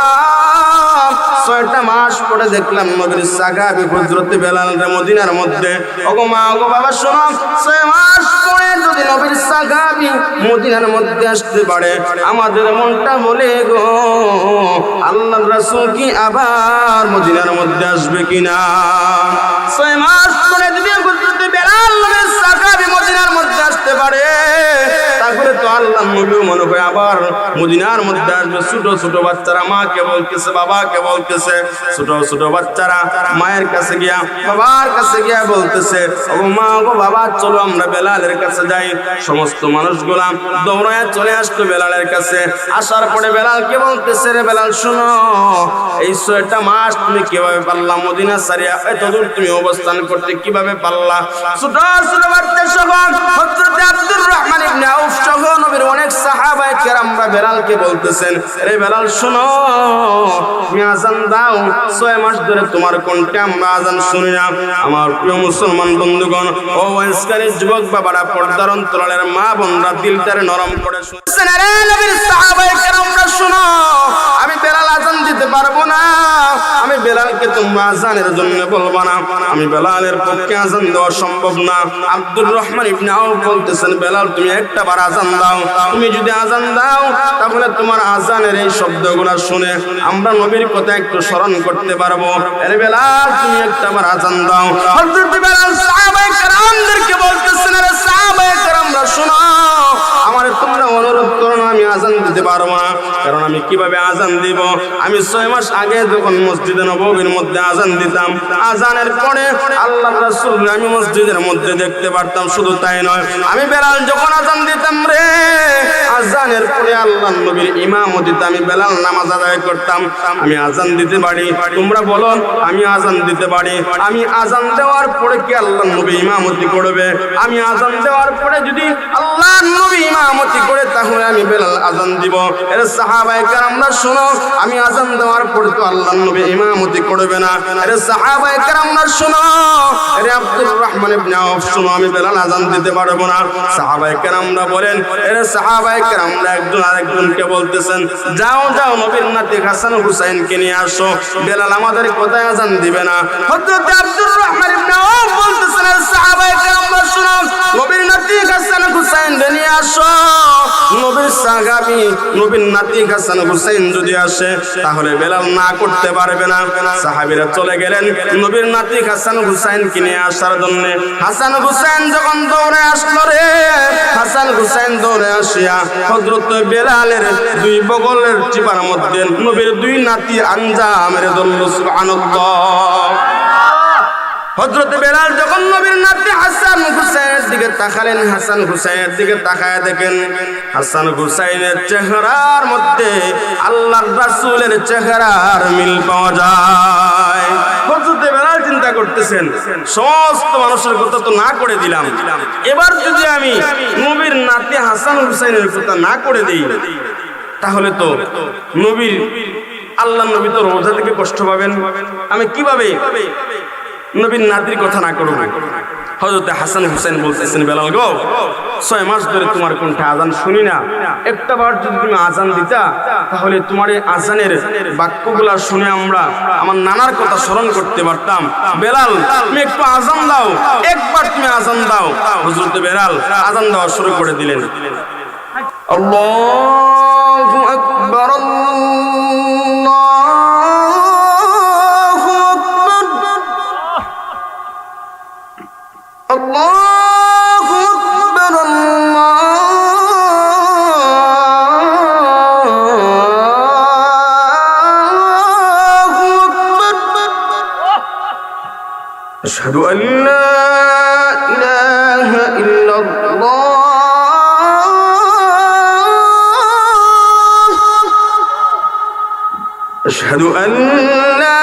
S1: 6টা মাস পরে দেখলাম নবীর সাহাবী হযরত বেলাল মদিনার মধ্যে। ওগো মা, ওগো বাবা শোনো, 6 মাস পরে যদি নবীর সাহাবী মদিনার মধ্যে আসতে পারে, আমাদের মনটা বলে গো, আল্লাহর রাসূল কি আবার মদিনার মধ্যে আসবে কিনা? 6 মাস পরে যদি হযরত বেলাল নবীর সাহাবী মদিনার মধ্যে আসতে পারে, তাহলে তো আল্লাহর নবী মনে হয় আবার মদিনার মধ্যে আসবে। ছোট ছোট বাচ্চারা মাকে বলতেছে, বাবাকে বলতেছে, ছোট ছোট বাচ্চারা মায়ের কাছে গিয়া, বাবার কাছে গিয়া বলতেছে, ও মা, ও বাবা, চলো আমরা বেলালের কাছে যাই। সমস্ত মানুষগুলা দৌড়ায় চলে আসতো বেলালের কাছে। আসার পরে বেলালকে বলতেছে, রে বেলাল শুনো, এই 6টা মাস তুমি কিভাবে পারলা মদিনা ছাড়িয়া এত দূর তুমি অবস্থান করতে, কিভাবে পারলা? ছোট ছোট বাচ্চা সহ হযরত আব্দুর রহমান ইবনে আউফ সহ নবীর অনেক সাহাবায়ে কেরামরা বেলালকে বলতেছেন, রে বেলাল শোনো, তুমি আযান দাও, 6 মাস ধরে তোমার কণ্ঠে আমরা আযান শুনি না। আমার প্রিয় মুসলমান বন্ধুগণ, ও ওয়াইসকারী যুবক বাবারা, পর্দার অন্তরালের মা বোনরা, দিলটারে নরম করে শুনছেন, রে নবীর সাহাবায়ে কেরামরা শোনো, আমি বেলাল আযান দিতে পারবো না, আমি বেলালকে তোমরা আযানের জন্য বলবা না, আমি বেলালের পক্ষে আযান দেওয়া সম্ভব না। আব্দুর রহমান ইবনে আউফ বলতেছেন, বেলাল তুমি একটা বার আযান দাও, তুমি যদি আযান দাও তাহলে তোমার আযানের এই শব্দগুলো শুনে আমরা নবীর কথা একটু স্মরণ করতে পারবো। আরে বেলাল তুমি একটা বার আযান দাও। হযরত বেলাল সাহাবায়ে কেরামদেরকে বলতেছেন, আরে সাহাবায়ে কেরামরা শোনো, আমার তোমরা অনুরোধ করো না, আমি আজান দিতে পারবো না। কারণ আমি কিভাবে আজান দিব? আমি 6 মাস আগে যখন মসজিদে নববীর মধ্যে আজান দিতাম, আজানের পরে আল্লাহর রাসূল আমি মসজিদের মধ্যে দেখতে পারতাম। শুধু তাই নয়, আমি বেলাল যখন আজান দিতাম রে, আজানের পরে আল্লাহর নবীর ইমামতিতে আমি বেলাল নামাজ আদায় করতাম। আমি আজান দিতে পারি, তোমরা বলো আমি আজান দিতে পারি। আমি আজান দেওয়ার পরে কি আল্লাহর নবী ইমামতি করবে? আমি আজান দেওয়ার পরে যদি আল্লাহর নবী ইমামতি করে তাহলে আমি বেলাল আজান দিব। এর সাহাবায়ে কেরামরা শোনো, আমি আজান দেওয়ার পরে তো আল্লাহর নবী ইমামতি করবে না। এর সাহাবায়ে কেরামরা শোনো, এর আব্দুর রহমান ইবনে আওফ শোনো, আমি বেলাল আজান দিতে পারবো না। সাহাবায়ে কেরামরা বলেন, এর সাহাবায়ে কেরামরা একজন আরেকজনকে বলতেছেন, যাও যাও নবীর নাতি হাসান হুসাইনকে নিয়ে আসো, বেলাল আমাদের কোথায় আজান দিবে না। হযরত আব্দুর রহমান ইবনে আওফ বলতেছেন, সাহাবায়ে কেরামরা শুনো, নবীর নাতি হাসান হুসাইন নিয়ে আসো। নবীর সাহাবী নবীর নাতি হাসান হুসাইন যদি আসে তাহলে বেলাল না করতে পারবে না। সাহাবীরা চলে গেলেন নবীর নাতি হাসান হুসাইনকে নিয়ে আসার জন্য। হাসান হুসাইন যখন দৌড়ে আসলো রে, হাসান হুসাইন দৌড়ে আসিয়া হযরত বেলালের দুই বগলের চিপার মধ্যে নবীর দুই নাতি আঞ্জা মেরে ধরল। সুবহানাল্লাহ। হযরত বেলাল যখন নবীর নাতি হাসান হুসাইনের দিকে তাকালেন, হাসান হুসাইনের দিকে তাকায় দেখেন হাসান হুসাইনের চেহারার মধ্যে আল্লাহর রাসূলের চেহারার মিল পাওয়া যায়। হযরত বেলাল চিন্তা করতেছেন, সমস্ত মানুষের কথা তো না করে দিলাম, এবার যদি আমি নবীর নাতি হাসান হুসাইনের কথা না করে দেই তাহলে তো নবীর আল্লাহর নবী তো রোজা থেকে কষ্ট পাবেন। আমি কিভাবে নবীর নাতির কথা না করব? হযরত হাসান হুসাইন বলতেছেন, বেলাল গো, 6 মাস ধরে তোমার কণ্ঠে আজান শুনি না, একটা বার যদি তুমি আজান দিতা তাহলে তোমার এই আজানের বাক্যগুলা শুনে আমরা আমার নানার কথা স্মরণ করতে পারতাম। বেলাল তুমি একটু আজান দাও, একবার তুমি আজান দাও। হযরত বেলাল আজান দেওয়া শুরু করে দিলেন। আল্লাহু আকবার, আল্লাহু আকবার, আল্লাহু আকবার। আশহাদু আন লা ইলাহা ইল্লাল্লাহ, আশহাদু আন লা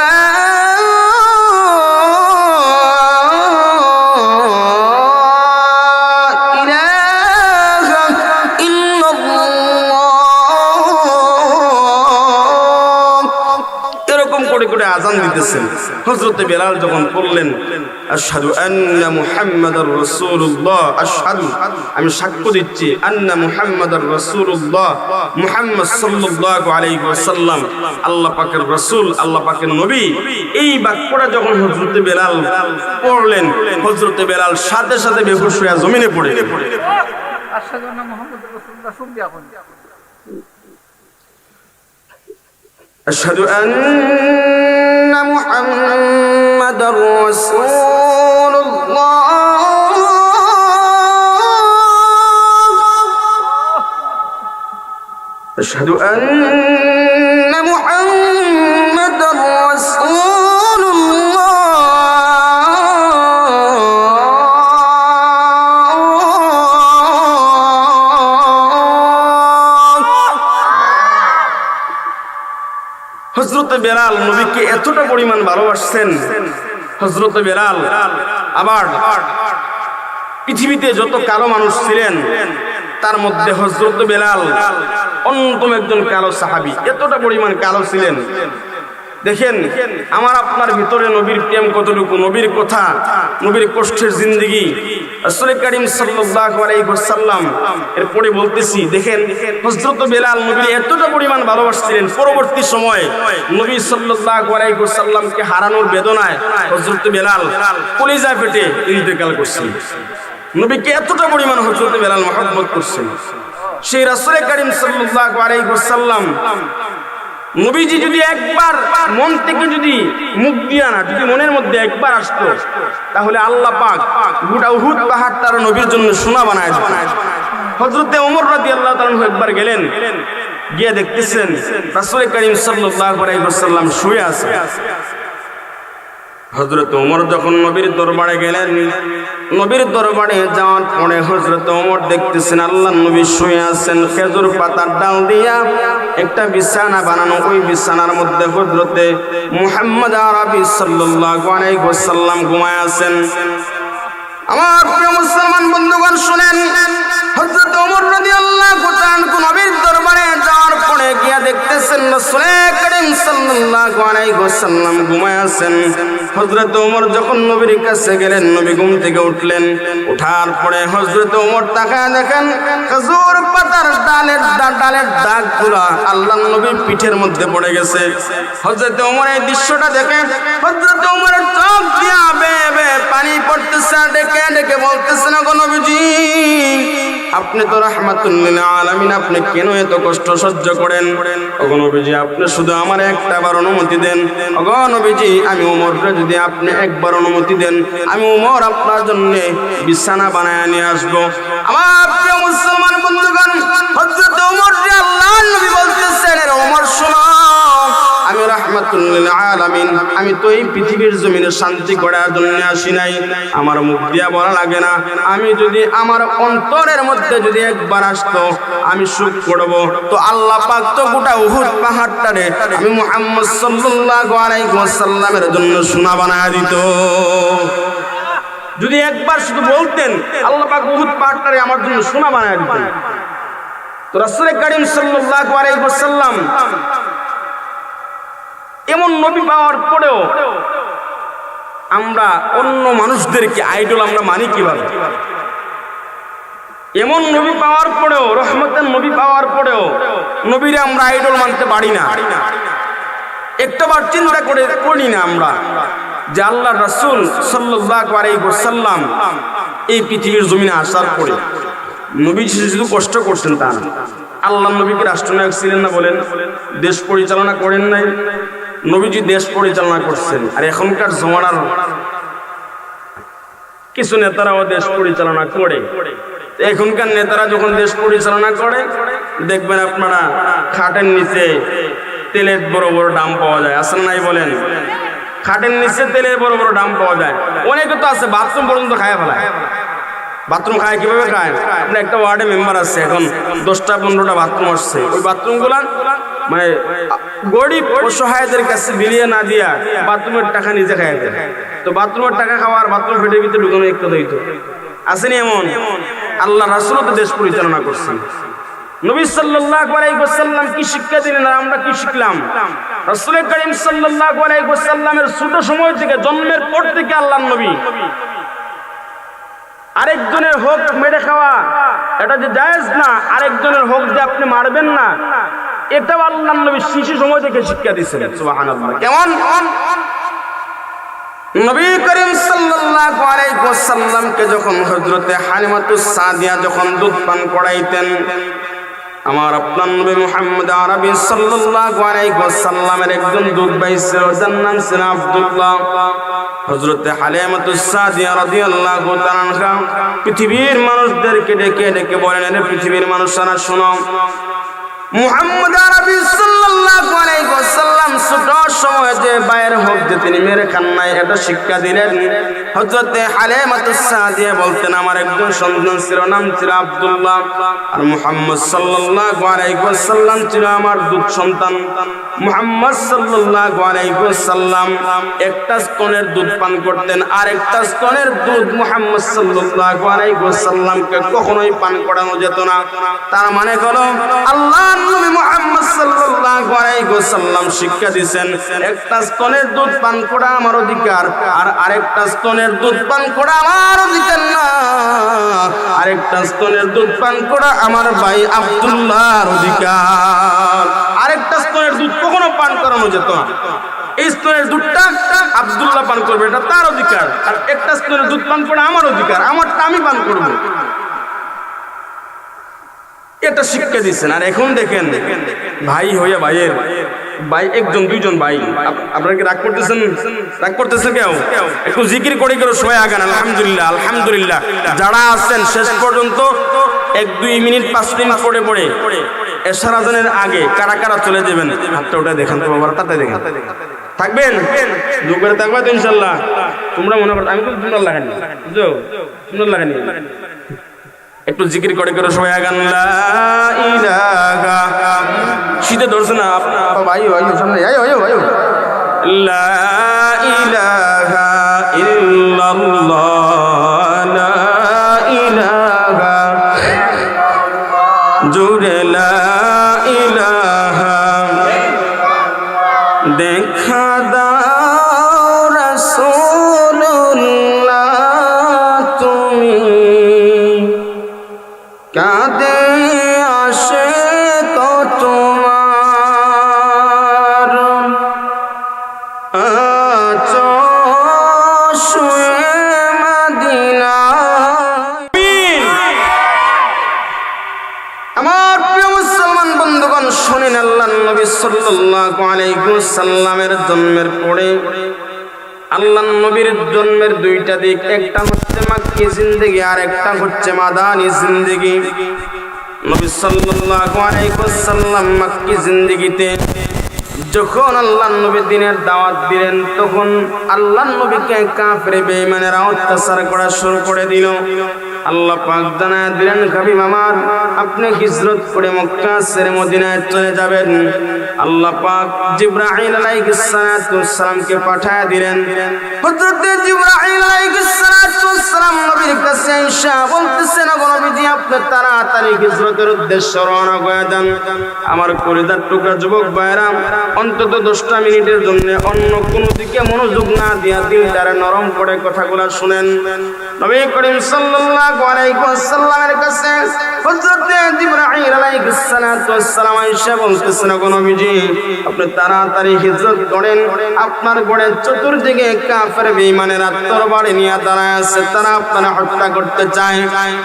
S1: আজান দিতেছেন। হযরত বেলাল যখন বললেন আশহাদু আন্না মুহাম্মাদার রাসূলুল্লাহ, আশহাদু আমি সাক্ষ্য দিচ্ছি, আন্না মুহাম্মাদার রাসূলুল্লাহ, মুহাম্মদ সাল্লাল্লাহু আলাইহি ওয়াসাল্লাম আল্লাহ পাকের রাসূল, আল্লাহ পাকের নবী, এই বাক্যটা যখন হযরত বেলাল পড়লেন, হযরত বেলাল সাথে সাথে বেহুশ হয়ে জমিনে পড়ে গেলেন। আশহাদু আন্না মুহাম্মাদার রাসূলুল্লাহ, শুনবি এখন। أشهد أن محمد رسول الله، أشهد أن محمد رسول الله، হযরত বেলাল নবীকে এতটা পরিমাণ ভালোবাসছেন। হযরত বেলাল আবার পৃথিবীতে যত কালো মানুষ ছিলেন তার মধ্যে হযরত বেলাল অন্যতম একজন কালো সাহাবী, এতটা পরিমাণ কালো ছিলেন। দেখেন আমার আপনার ভিতরে নবীর প্রেম কতটুকু, নবীর কথা, নবীর কষ্টের জিন্দেগি, রাসূল করিম সাল্লাল্লাহু আলাইহি ওয়াসাল্লাম। এরপরে বলতেছি, দেখেন হযরত বেলাল নবীর এতটা পরিমাণ ভালোবাসছিলেন, পরবর্তী সময়ে নবী সাল্লাল্লাহু আলাইহি ওয়াসাল্লামকে হারানোর বেদনায় হযরত বেলাল কলিজা ফেটে ইন্তেকাল করছেন। নবীকে এতটা পরিমাণ হযরত বেলাল মহব্বত করছেন। সেই রাসূল করিম সাল্লাল্লাহু আলাইহি ওয়াসাল্লাম নবীজি যদি একবার মন থেকে যদি মুখ দিয়া না, যদি মনের মধ্যে একবার আসতো তাহলে আল্লাহ পাক গোটা উহুদ পাহাড় তার নবীর জন্য সোনা বানায় দিতেন। হযরতে ওমর রাদিয়াল্লাহু তাআলা একবার গেলেন, গিয়ে দেখতেছেন রাসূল করিম সাল্লাল্লাহু আলাইহি ওয়াসাল্লাম শুয়ে আছে। হযরত ওমর যখন নবীর দরবারে গেলেন, নবীর দরবারে যাওয়ার পরে হযরত ওমর দেখতেছেন আল্লাহর নবী শুয়ে আছেন, খেজুর পাতার ডাল দিয়া একটা বিছানা বানানো, ওই বিছানার মধ্যে হযরতে মুহাম্মদ আরবি সাল্লাল্লাহু আলাইহি ওয়াসাল্লাম ঘুমায় আছেন। আমার প্রিয় মুসলমান বন্ধুগণ শুনেন, হযরত ওমর রাদিয়াল্লাহু তাআলা নবীর দরবারে যাওয়ার পরে গিয়া দেখতেছেন রাসূল করিম সাল্লাল্লাহু আলাইহি ওয়াসাল্লাম ঘুমায় আছেন। হযরত ওমর যখন নবীর কাছে গেলেন, নবী ঘুম থেকে উঠলেন। ওঠার পরে হযরত ওমর তাকায় দেখেন খেজুর পাতার ডালের দাগগুলা আল্লাহর নবীর পিঠের মধ্যে পড়ে গেছে। হযরত ওমর এই দৃশ্যটা দেখে হযরত ওমরের চোখ দিয়া বেয়ে বেয়ে পানি পড়তেছে, ডেকে ডেকে বলতেছেন ওগো নবীজি, আপনি তো রাহমাতুল লিল আলামিন, আপনি কেন এত কষ্ট সহ্য করেন? ওগো নবীজি, আপনি শুধু আমার একটাবার অনুমতি দেন। ওগো নবীজি, আমি ওমরকে যদি আপনি একবার অনুমতি দেন, আমি ওমর আপনার জন্য বিছানা বানায় নিয়ে আসবো। আমার প্রিয় মুসলমান বন্ধুগণ, হযরত ওমর আল্লাহর নবী বলতেছেন, ওমর শোনো, আমি রাহমাতুল লিল আলামিন, আমি তো এই পৃথিবীর জমিনে শান্তি করার জন্য আসি নাই। আমার মুখ দিয়া বলা লাগে না, আমি যদি আমার অন্তরের মধ্যে যদি একবার আসতো আমি সুখ করব, তো আল্লাহ পাক তো গোটা উহুদ পাহাড়টারে আমি মুহাম্মদ সাল্লাল্লাহু আলাইহি ওয়াসাল্লামের জন্য সোনা বানায় দিত। যদি একবার শুধু বলতেন আল্লাহ পাক উহুদ পাহাড়টারে আমার জন্য সোনা বানায় দিতেন। তো রাসূল করিম সাল্লাল্লাহু আলাইহি ওয়াসাল্লাম এমন নবী পাওয়ার পরেও আমরা অন্য মানুষদেরকে আইডল আমরা মানি কিভাবে? এমন নবী পাওয়ার পরেও, রহমতের নবী পাওয়ার পরেও নবীরে আমরা আইডল মানতে পারি না। একটাবার চিন্তা করি না আমরা যে আল্লাহ রাসূল সাল্লাল্লাহু আলাইহি ওয়াসাল্লাম এই পৃথিবীর জমিনে আসার পরে নবী শুধু কষ্ট করতেন তা না, আল্লাহ নবীকে রাষ্ট্রনায়ক ছিলেন না বলেন, দেশ পরিচালনা করেন নাই, নবীজি দেশ পরিচালনা করছেন। আর এখনকার জমানার কিছু নেতারাও দেশ পরিচালনা করে। এখনকার নেতারা যখন দেশ পরিচালনা করে দেখবেন আপনারা খাটের নিচে তেলের বড় বড় দাম পাওয়া যায়, আসেন নাই বলেন? খাটের নিচে তেলের বড় বড় দাম পাওয়া যায়। অনেকে তো আছে বাথরুম পর্যন্ত খায় ফেলায়। বাথরুম খায় কিভাবে খায়? আপনার একটা ওয়ার্ডে মেম্বার আছে, এখন 10টা-15টা বাথরুম আসছে, ওই বাথরুমগুলা মানে গরিব অসহায়দের কাছে বিলিয়ে না দিয়া বাথরুমের টাকা নিজে খাইয়া দেয়। তো বাথরুমের টাকা খাওয়ার বাথরুম ফেটে ভিতরে ঢুকানো একটু হইতো আসেনি এমন? আল্লাহ রাসূল তো দেশ পরিচালনা করছেন। নবী সাল্লাল্লাহু আলাইহি ওয়াসাল্লাম কি শিক্ষা দিলেন আর আমরা কি শিখলাম? রাসূল করিম সাল্লাল্লাহু আলাইহি ওয়াসাল্লামের ছোট সময় থেকে, জন্মের পর থেকে আল্লাহর নবী আরেকজনের হক মেরে খাওয়া এটা যে জায়েজ না, আরেকজনের হক যে আপনি মারবেন না, এটাও আল্লাহর নবী শিশু সময় থেকে শিক্ষা দিয়েছেন। সুবহানাল্লাহ। কেমন? নবী করিম সাল্লাল্লাহু আলাইহি ওয়াসাল্লামকে যখন হযরতে হালিমাতুস সাদিয়া যখন দুধ পান করাইতেন, আমার আপনার নবী মুহাম্মদ আরবি সাল্লাল্লাহু আলাইহি ওয়াসাল্লামের একজন দুধ ভাই ছিল, যার নাম ছিল আব্দুল্লাহ। হযরতে হালিমাতুস সাদিয়া রাদিয়াল্লাহু তাআলা আনহা পৃথিবীর মানুষদেরকে ডেকে ডেকে বলেন, এর পৃথিবীর মানুষরা শোনো, মুহাম্মদ আরবি সাল্লাল্লাহু আলাইহি ওয়াসাল্লাম ছোট সময়ে যে বাইরের হক যে তিনি মেরে খান নাই, এটা শিক্ষা দিলেন। হযরতে হালিমাতুস সাদিয়া বলতেন, আমার একজন সন্তান ছিল, নাম ছিল আব্দুল্লাহ, আর মুহাম্মদ সাল্লাল্লাহু আলাইহি ওয়াসাল্লাম ছিল আমার দুধ সন্তান। মুহাম্মদ সাল্লাল্লাহু আলাইহি ওয়াসাল্লাম একটা স্তনের দুধ পান করতেন, আর একটা স্তনের দুধ মুহাম্মদ সাল্লাল্লাহু আলাইহি ওয়াসাল্লামকে কখনোই পান করানো যেত না। তার মানে হলো আল্লাহ নবী মুহাম্মদ সাল্লাল্লাহু আলাইহি ওয়াসাল্লাম শিক্ষা দিয়েছেন, একটা স্তনের দুধ পান করা আমার অধিকার, আর আরেকটা স্তনের দুধ পান করা আমার অধিকার না, আরেকটা স্তনের দুধ পান করা আমার ভাই আব্দুল্লাহর অধিকার। আরেকটা স্তনের দুধ কখনো পান করানো যেত না, এই স্তনের দুধটা আব্দুল্লাহ পান করবে, এটা তার অধিকার, আর একটা স্তনের দুধ পান করা আমার অধিকার, আমারটা আমি পান করবো, এটা শিক্ষা দিচ্ছেন। আর এখন দেখেন ভাই হইয়া ভাইয়ের ভাই, একজন দুইজন ভাই, আপনারা কি রাগ করতেছেন? রাগ করতেছেন কেউ? একটু জিকির করে কেউ সবাই আগান। আলহামদুলিল্লাহ, আলহামদুলিল্লাহ। যারা আছেন শেষ পর্যন্ত 1-2 মিনিট 5 মিনিট পরে এশার আজানের আগে কারা কারা চলে যাবেন হাতটা উঠে দেখান তো বাবা, তাতে দেখেন থাকবেন দুঃখ করে থাকবে তো ইনশাআল্লাহ। তোমরা মনে করো আমি তো সুন্দর লাগানি, বুঝছো সুন্দর লাগানি, একটু জিকির করে করে সবাই আগান লা ইলাহা, শীতে ধরছে না আপনার ভাই ভাই সামনে ভাই লা ইলাহা ইল্লাল্লাহ লা ইলাহা জুরে লা ইলাহা দেখা দাও রাসূলুল্লাহ তুমি কাঁদে আসে তো তোমার শুয়ে মদিনা। আমার প্রিয় মুসলমান বন্ধুগণ শুনেন, আল্লাহর নবী সাল্লাল্লাহু আলাইহি ওয়াসাল্লামের জন্মের পরে আল্লাহর নবীর জন্মের দুইটা দিক, একটা হচ্ছে মাক্কি জিন্দেগি আর একটা হচ্ছে মাদানী জিন্দেগি। নবী সাল্লাল্লাহু আলাইহি ওয়াসাল্লাম মাক্কি জিন্দেগিতে যখন আল্লাহর নবী দ্বীনের দাওয়াত দিলেন, তখন আল্লাহর নবীকে কাফের বেঈমানেরা অত্যাচার করা শুরু করে দিল। আল্লাহ পাক জানায় দিলেন, হাবিব আমার আপনি হিজরত করে মক্কা ছেড়ে মদিনায় চলে যাবেন। আল্লাহ পাক জিবরাইল আলাইহিস সালামকে পাঠিয়ে দিলেন। হযরত জিবরাইল আলাইহিস সালাম নবীর কাছে এসে বলতেছেন, নবীজি আপনি তাড়াতাড়ি হিজরতের উদ্দেশ্যে রওনা হয়ে যান। আমার কলিজার টুকরা যুবক ভাইরা, অন্তত 10টা মিনিটের জন্য অন্য কোনো দিকে মনোযোগ না দিয়া দিলটারে নরম করে কথাগুলো শুনেন। নবী করিম সাল্লাল্লাহু আলাইহি ওয়াসাল্লামের কাছে হযরত জিবরাইল আলাইহিস সালাম এসে বলতেছেন, নবীজি আপনি তাড়াতাড়ি হিজরত করেন। আপনার গড়ের চতুর্দিকে কাফের বেঈমানেরা তরবারি নিয়ে দাঁড়ায় আছে, তারা আপনারা হত্যা করতে চায়।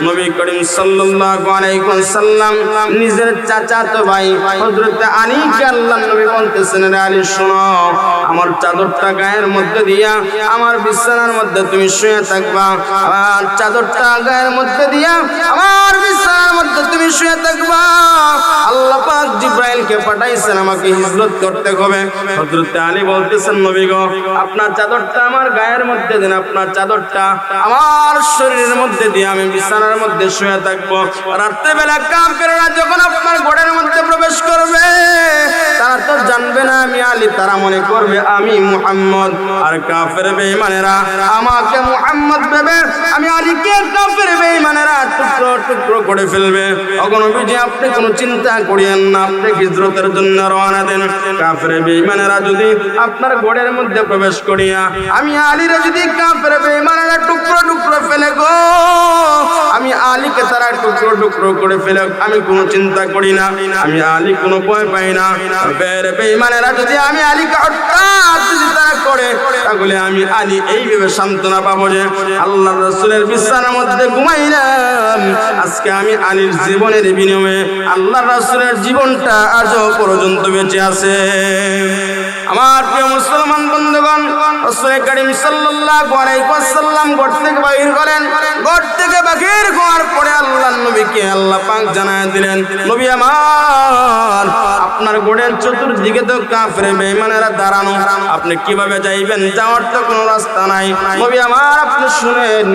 S1: নবী করিম সাল্লাল্লাহু আলাইহি ওয়াসাল্লাম নিজের চাচাতো ভাই হযরত আলীকে আল্লাহর নবী বলতেছেন, রে আলী শোনো, আমার চাদরটা গায়ের মধ্যে দিয়া আমার বিছানার মধ্যে তুমি শুয়ে থাকবা। আমার চাদরটা গায়ের মধ্যে দিয়া আমার বিছানার মধ্যে তুমি শুয়ে থাকবা। আল্লাহ পাক জিবরাইলকে পাঠাইছেন আমাকে হিজরত করতে হবে। হযরত আলী বলতেছেন, নবী গো আপনার চাদরটা আমার গায়ের মধ্যে দেন, আপনার চাদরটা আমার শরীরের মধ্যে দিয়ে আমি বিছানার মধ্যে শুয়ে থাকবো। রাত্রেবেলা কাফেররা যখন আপনার ঘরের মধ্যে প্রবেশ করবে, তারা তো জানবে না আমি আলী, তারা মনে করবে আমি মুহাম্মদ। আর কাফের বেঈমানেরা আমাকে মুহাম্মদ ভেবে আমি আলীকে কাফের বেঈমানেরা টুকরো টুকরো করে ফেলবে। ওগো নবীজি আপনি কোনো চিন্তা করিয়েন না, আপনি হিজরতের জন্য রওনা দেন। কাফের বেঈমানেরা যদি আপনার ঘরের মধ্যে প্রবেশ করিয়া আমি আলীরে যদি কাফের বেঈমানেরা টুকরো টুকরো ফেলে গো, আমি আলীকে তারা টুকরো টুকরো করে ফেলে, আমি কোনো চিন্তা করি না, আমি আলী কোনো ভয় পাই না। বেঈমানেরা যদি আমি আলীকে হত্যা যদি তারা করে, তাহলে আমি আলী এইভাবে সান্ত্বনা পাবো যে আল্লাহর রাসূলের বিছানার মধ্যে ঘুমাইলাম, আজকে আমি আলীর জীবনের বিনিময়ে আল্লাহর রাসূলের জীবনটা আজও পর্যন্ত বেঁচে আছে। আমার প্রিয় মুসলমান বন্ধুগণ, রাসূল করিম সাল্লাল্লাহু আলাইহি ওয়াসাল্লাম ঘর থেকে বাহির করেন। ঘর থেকে বাহির হওয়ার পরে আল্লাহর নবীকে আল্লাহ পাক জানায় দিলেন, নবী আমার আপনার ঘরের চতুর্দিকে তো কাফের বেঈমানেরা দাঁড়ানো, আপনি কিভাবে যাইবেন? যাওয়ার তো কোনো রাস্তা নাই। নবী আমার আপনি শুনেন,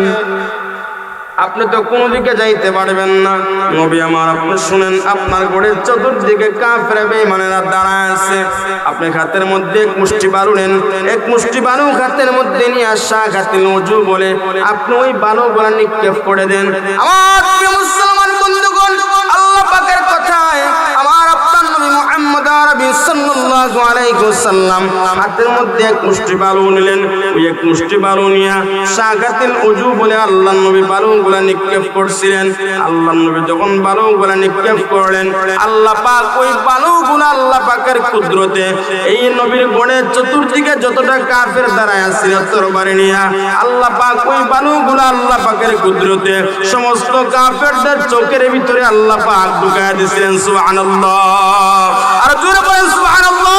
S1: আপনি তো কোনো দিকে যাইতে পারবেন না। নবী আমার আপনি শুনেন, আপনার ঘরের চতুর্দিকে কাফের বেঈমানেরা দাঁড়ায় আছে। আপনি হাতের মধ্যে এক মুষ্টি বালু নেন, এক মুষ্টি বালু হাতের মধ্যে নিয়ে আসা হাতে ওযু বলে আপনি ওই বালুগুলো নিক্ষেপ করে দেন। আমার প্রিয় মুসলমান বন্ধুগণ, আল্লাহ পাকের কথায় আমার আপনার নবী মুহাম্মদ আরবি সাল্লাল্লাহু আলাইহি ওয়াসাল্লাম হাতের মধ্যে এক মুষ্টি বালু নিলেন। ওই এক মুষ্টি বালু নিয়ে শাগাতিল ওযু বলে আল্লাহর নবী বালুগুলা নিক্ষেপ করছিলেন। আল্লাহর নবী যখন বালুগুলা নিক্ষেপ করলেন, আল্লাহ পাক ওই বালুগুলা আল্লাহ পাকের কুদরতে এই নবীর গড়ের চতুর্দিকে যতটা কাফের দাঁড়ায় আছে তরবারি নিয়ে আল্লাহ পাক ওই বালুগুলা আল্লাহ পাকের কুদরতে সমস্ত কাফেরদের চোখের ভিতরে আল্লাহ পাক ঢুকায় দিয়েছিলেন। সুবহানাল্লাহ, আর জোরে বলেন সুবহানাল্লাহ।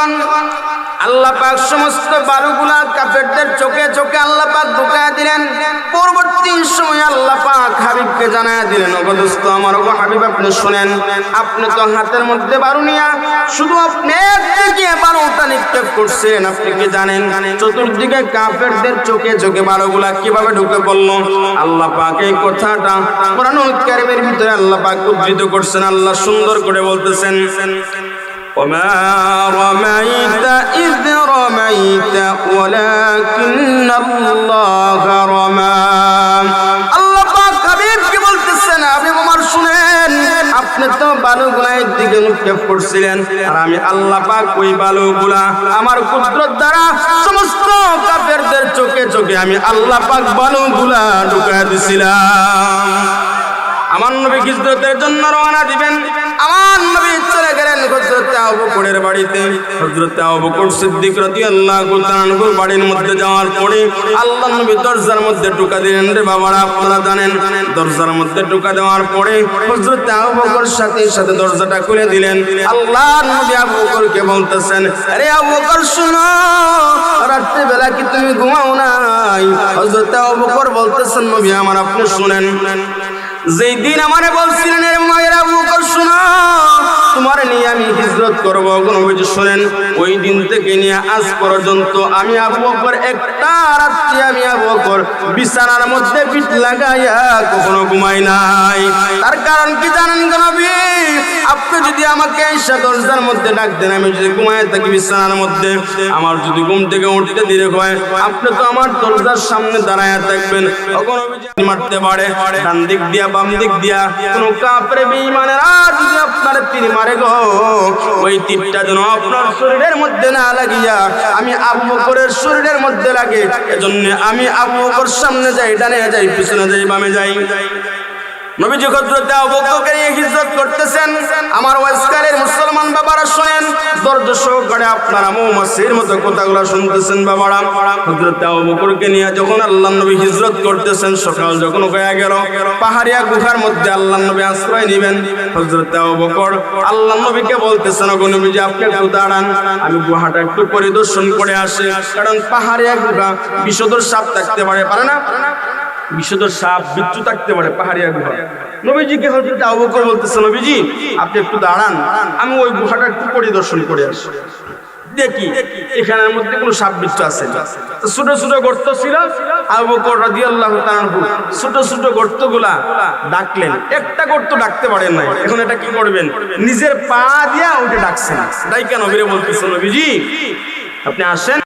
S1: বন্ধুগণ, আল্লাহ পাক সমস্ত বালুগুলা কাফেরদের চোখে চোখে আল্লাহ পাক ঢুকায়া দিলেন। পরবর্তী সময় আল্লাহ পাক হাবিবকে জানায়া দিলেন, ওগো দোস্ত আমার, ওগো হাবিব, আপনি শুনেন, আপনি তো হাতের মধ্যে বালু নিয়া শুধু আপনি একদিকে বালুটা নিক্ষেপ করছেন, আপনি কি জানেন চতুর্দিকে কাফেরদের চোখে চোখে বালুগুলা কিভাবে ঢুকে পড়ল? আল্লাহ পাক এই কথাটা কোরআনুল কারীমের ভিতরে আল্লাহ পাক উদ্ধৃত করছেন। আল্লাহ সুন্দর করে বলতেছেন, وما رميت إذ رميت ولكن الله رمى। আল্লাহ পাক হাবিবকে বলতেছেন, আপনি আমার শুনেন, আপনি তো বালুগুলা একদিকে নিক্ষেপ করছিলেন, আর আমি আল্লাহ পাক ওই বালুগুলা আমার কুদরত দ্বারা সমস্ত কাফেরদের চোখে চোখে আমি আল্লাহ পাক বালুগুলা ঢুকায় দিছিলাম। আমার নবী হিজরতের জন্য রওনা দিবেন। আমার নবী চলে গেলেন হযরত আবু বকরের বাড়িতে। হযরত আবু বকর সিদ্দিক রাদিয়াল্লাহু তাআলা আনহুর বাড়ির মধ্যে যাওয়ার পরে আল্লাহর নবী দরজার মধ্যে ঢুকা দিলেন। রে বাবারা, আপনারা জানেন, দরজার মধ্যে ঢুকা দেওয়ার পরে হযরত আবু বকর সাথে সাথে দরজাটা খুলে দিলেন। আল্লাহর নবী আবু বকরকে বলতেছেন, আরে আবু বকর শুনো, রাত্রে বেলা কি তুমি ঘুমাও নাই? হযরত আবু বকর বলতেছেন, নবী আমার, আপনি শুনেন, যেই দিন আমারে বলছিলেন এর মায়ের আবু বকর শুনো, তোমার নিয়ে আমি হিজরত করব, নবীজি শুনেন, ওই দিন থেকে নিয়ে আজ পর্যন্ত আমি আবু বকর একটা রাত্রি আমি আবু বকর বিছানার মধ্যে পিঠ লাগাইয়া কখনো ঘুমাই নাই। তার কারণ কি জানেন গো নবী? আপনি যদি আমাকে এসে দরজার মধ্যে ডাক দেন, আমি যদি ঘুমায় থাকি বিছানার মধ্যে, আমার যদি ঘুম থেকে উঠতে দেরি হয়, আপনি তো আমার দরজার সামনে দাঁড়ায়া থাকবেন, তখন নবীজি মারতে পারে ডান দিক দিয়া বাম দিক দিয়া, কোন কাফের বেঈমানেরা যদি আপনার তীর মারে গো, ওই তীরটা যেন আপনার শরীরের মধ্যে না লাগিয়া আমি আবু বকরের শরীরের মধ্যে লাগে। এজন্য আমি আবু বকর সামনে যাই, ডানে যাই, পিছনে যাই, বামে যাই। নবীজি হযরত আবু বকরকে নিয়ে হিজরত করতেছেন। আমার ওয়াইসকারের মুসলমান বাবারা শুনেন, ধৈর্য সহকারে আপনারা মৌমাছির মতো কথাগুলো শুনতেছেন বাবারা। হযরত আবু বকরকে নিয়ে যখন আল্লাহর নবী হিজরত করতেছেন, সকাল যখন হয়ে গেল, পাহাড়িয়া গুহার মধ্যে আল্লাহর নবী আশ্রয় নেবেন। হযরত আবু বকর আল্লাহর নবীকে বলতেছেন, ওগো নবীজি, আপনি একটু দাঁড়ান, আমি গুহাটা একটু পরিদর্শন করে আসি, কারণ পাহাড়িয়া গুহা বিষধর সাপ থাকতে পারে না, বিষধর সাপ বিচ্ছু থাকতে পারে পাহাড়িয়া গুহা। নবীজিকে হযরত আবু বকর বলতেছে, নবীজি আপনি একটু দাঁড়ান, আমি ওই গুহাটা একটু পরিদর্শন করে আসি, দেখি এখানের মধ্যে কোনো সাপ বিচ্ছু আছে। ছোট ছোট গর্ত ছিল, আবু বকর রাদিয়াল্লাহু তাআলা আনহু ছোট ছোট গর্তগুলা ডাকলেন, একটা গর্ত ডাকতে পারেন নাই। এখন এটা কি করবেন? নিজের পা দিয়া ওটা ডাকছেন। তাই কেন নবীরে বলতেছে, নবীজি আপনি আসেন।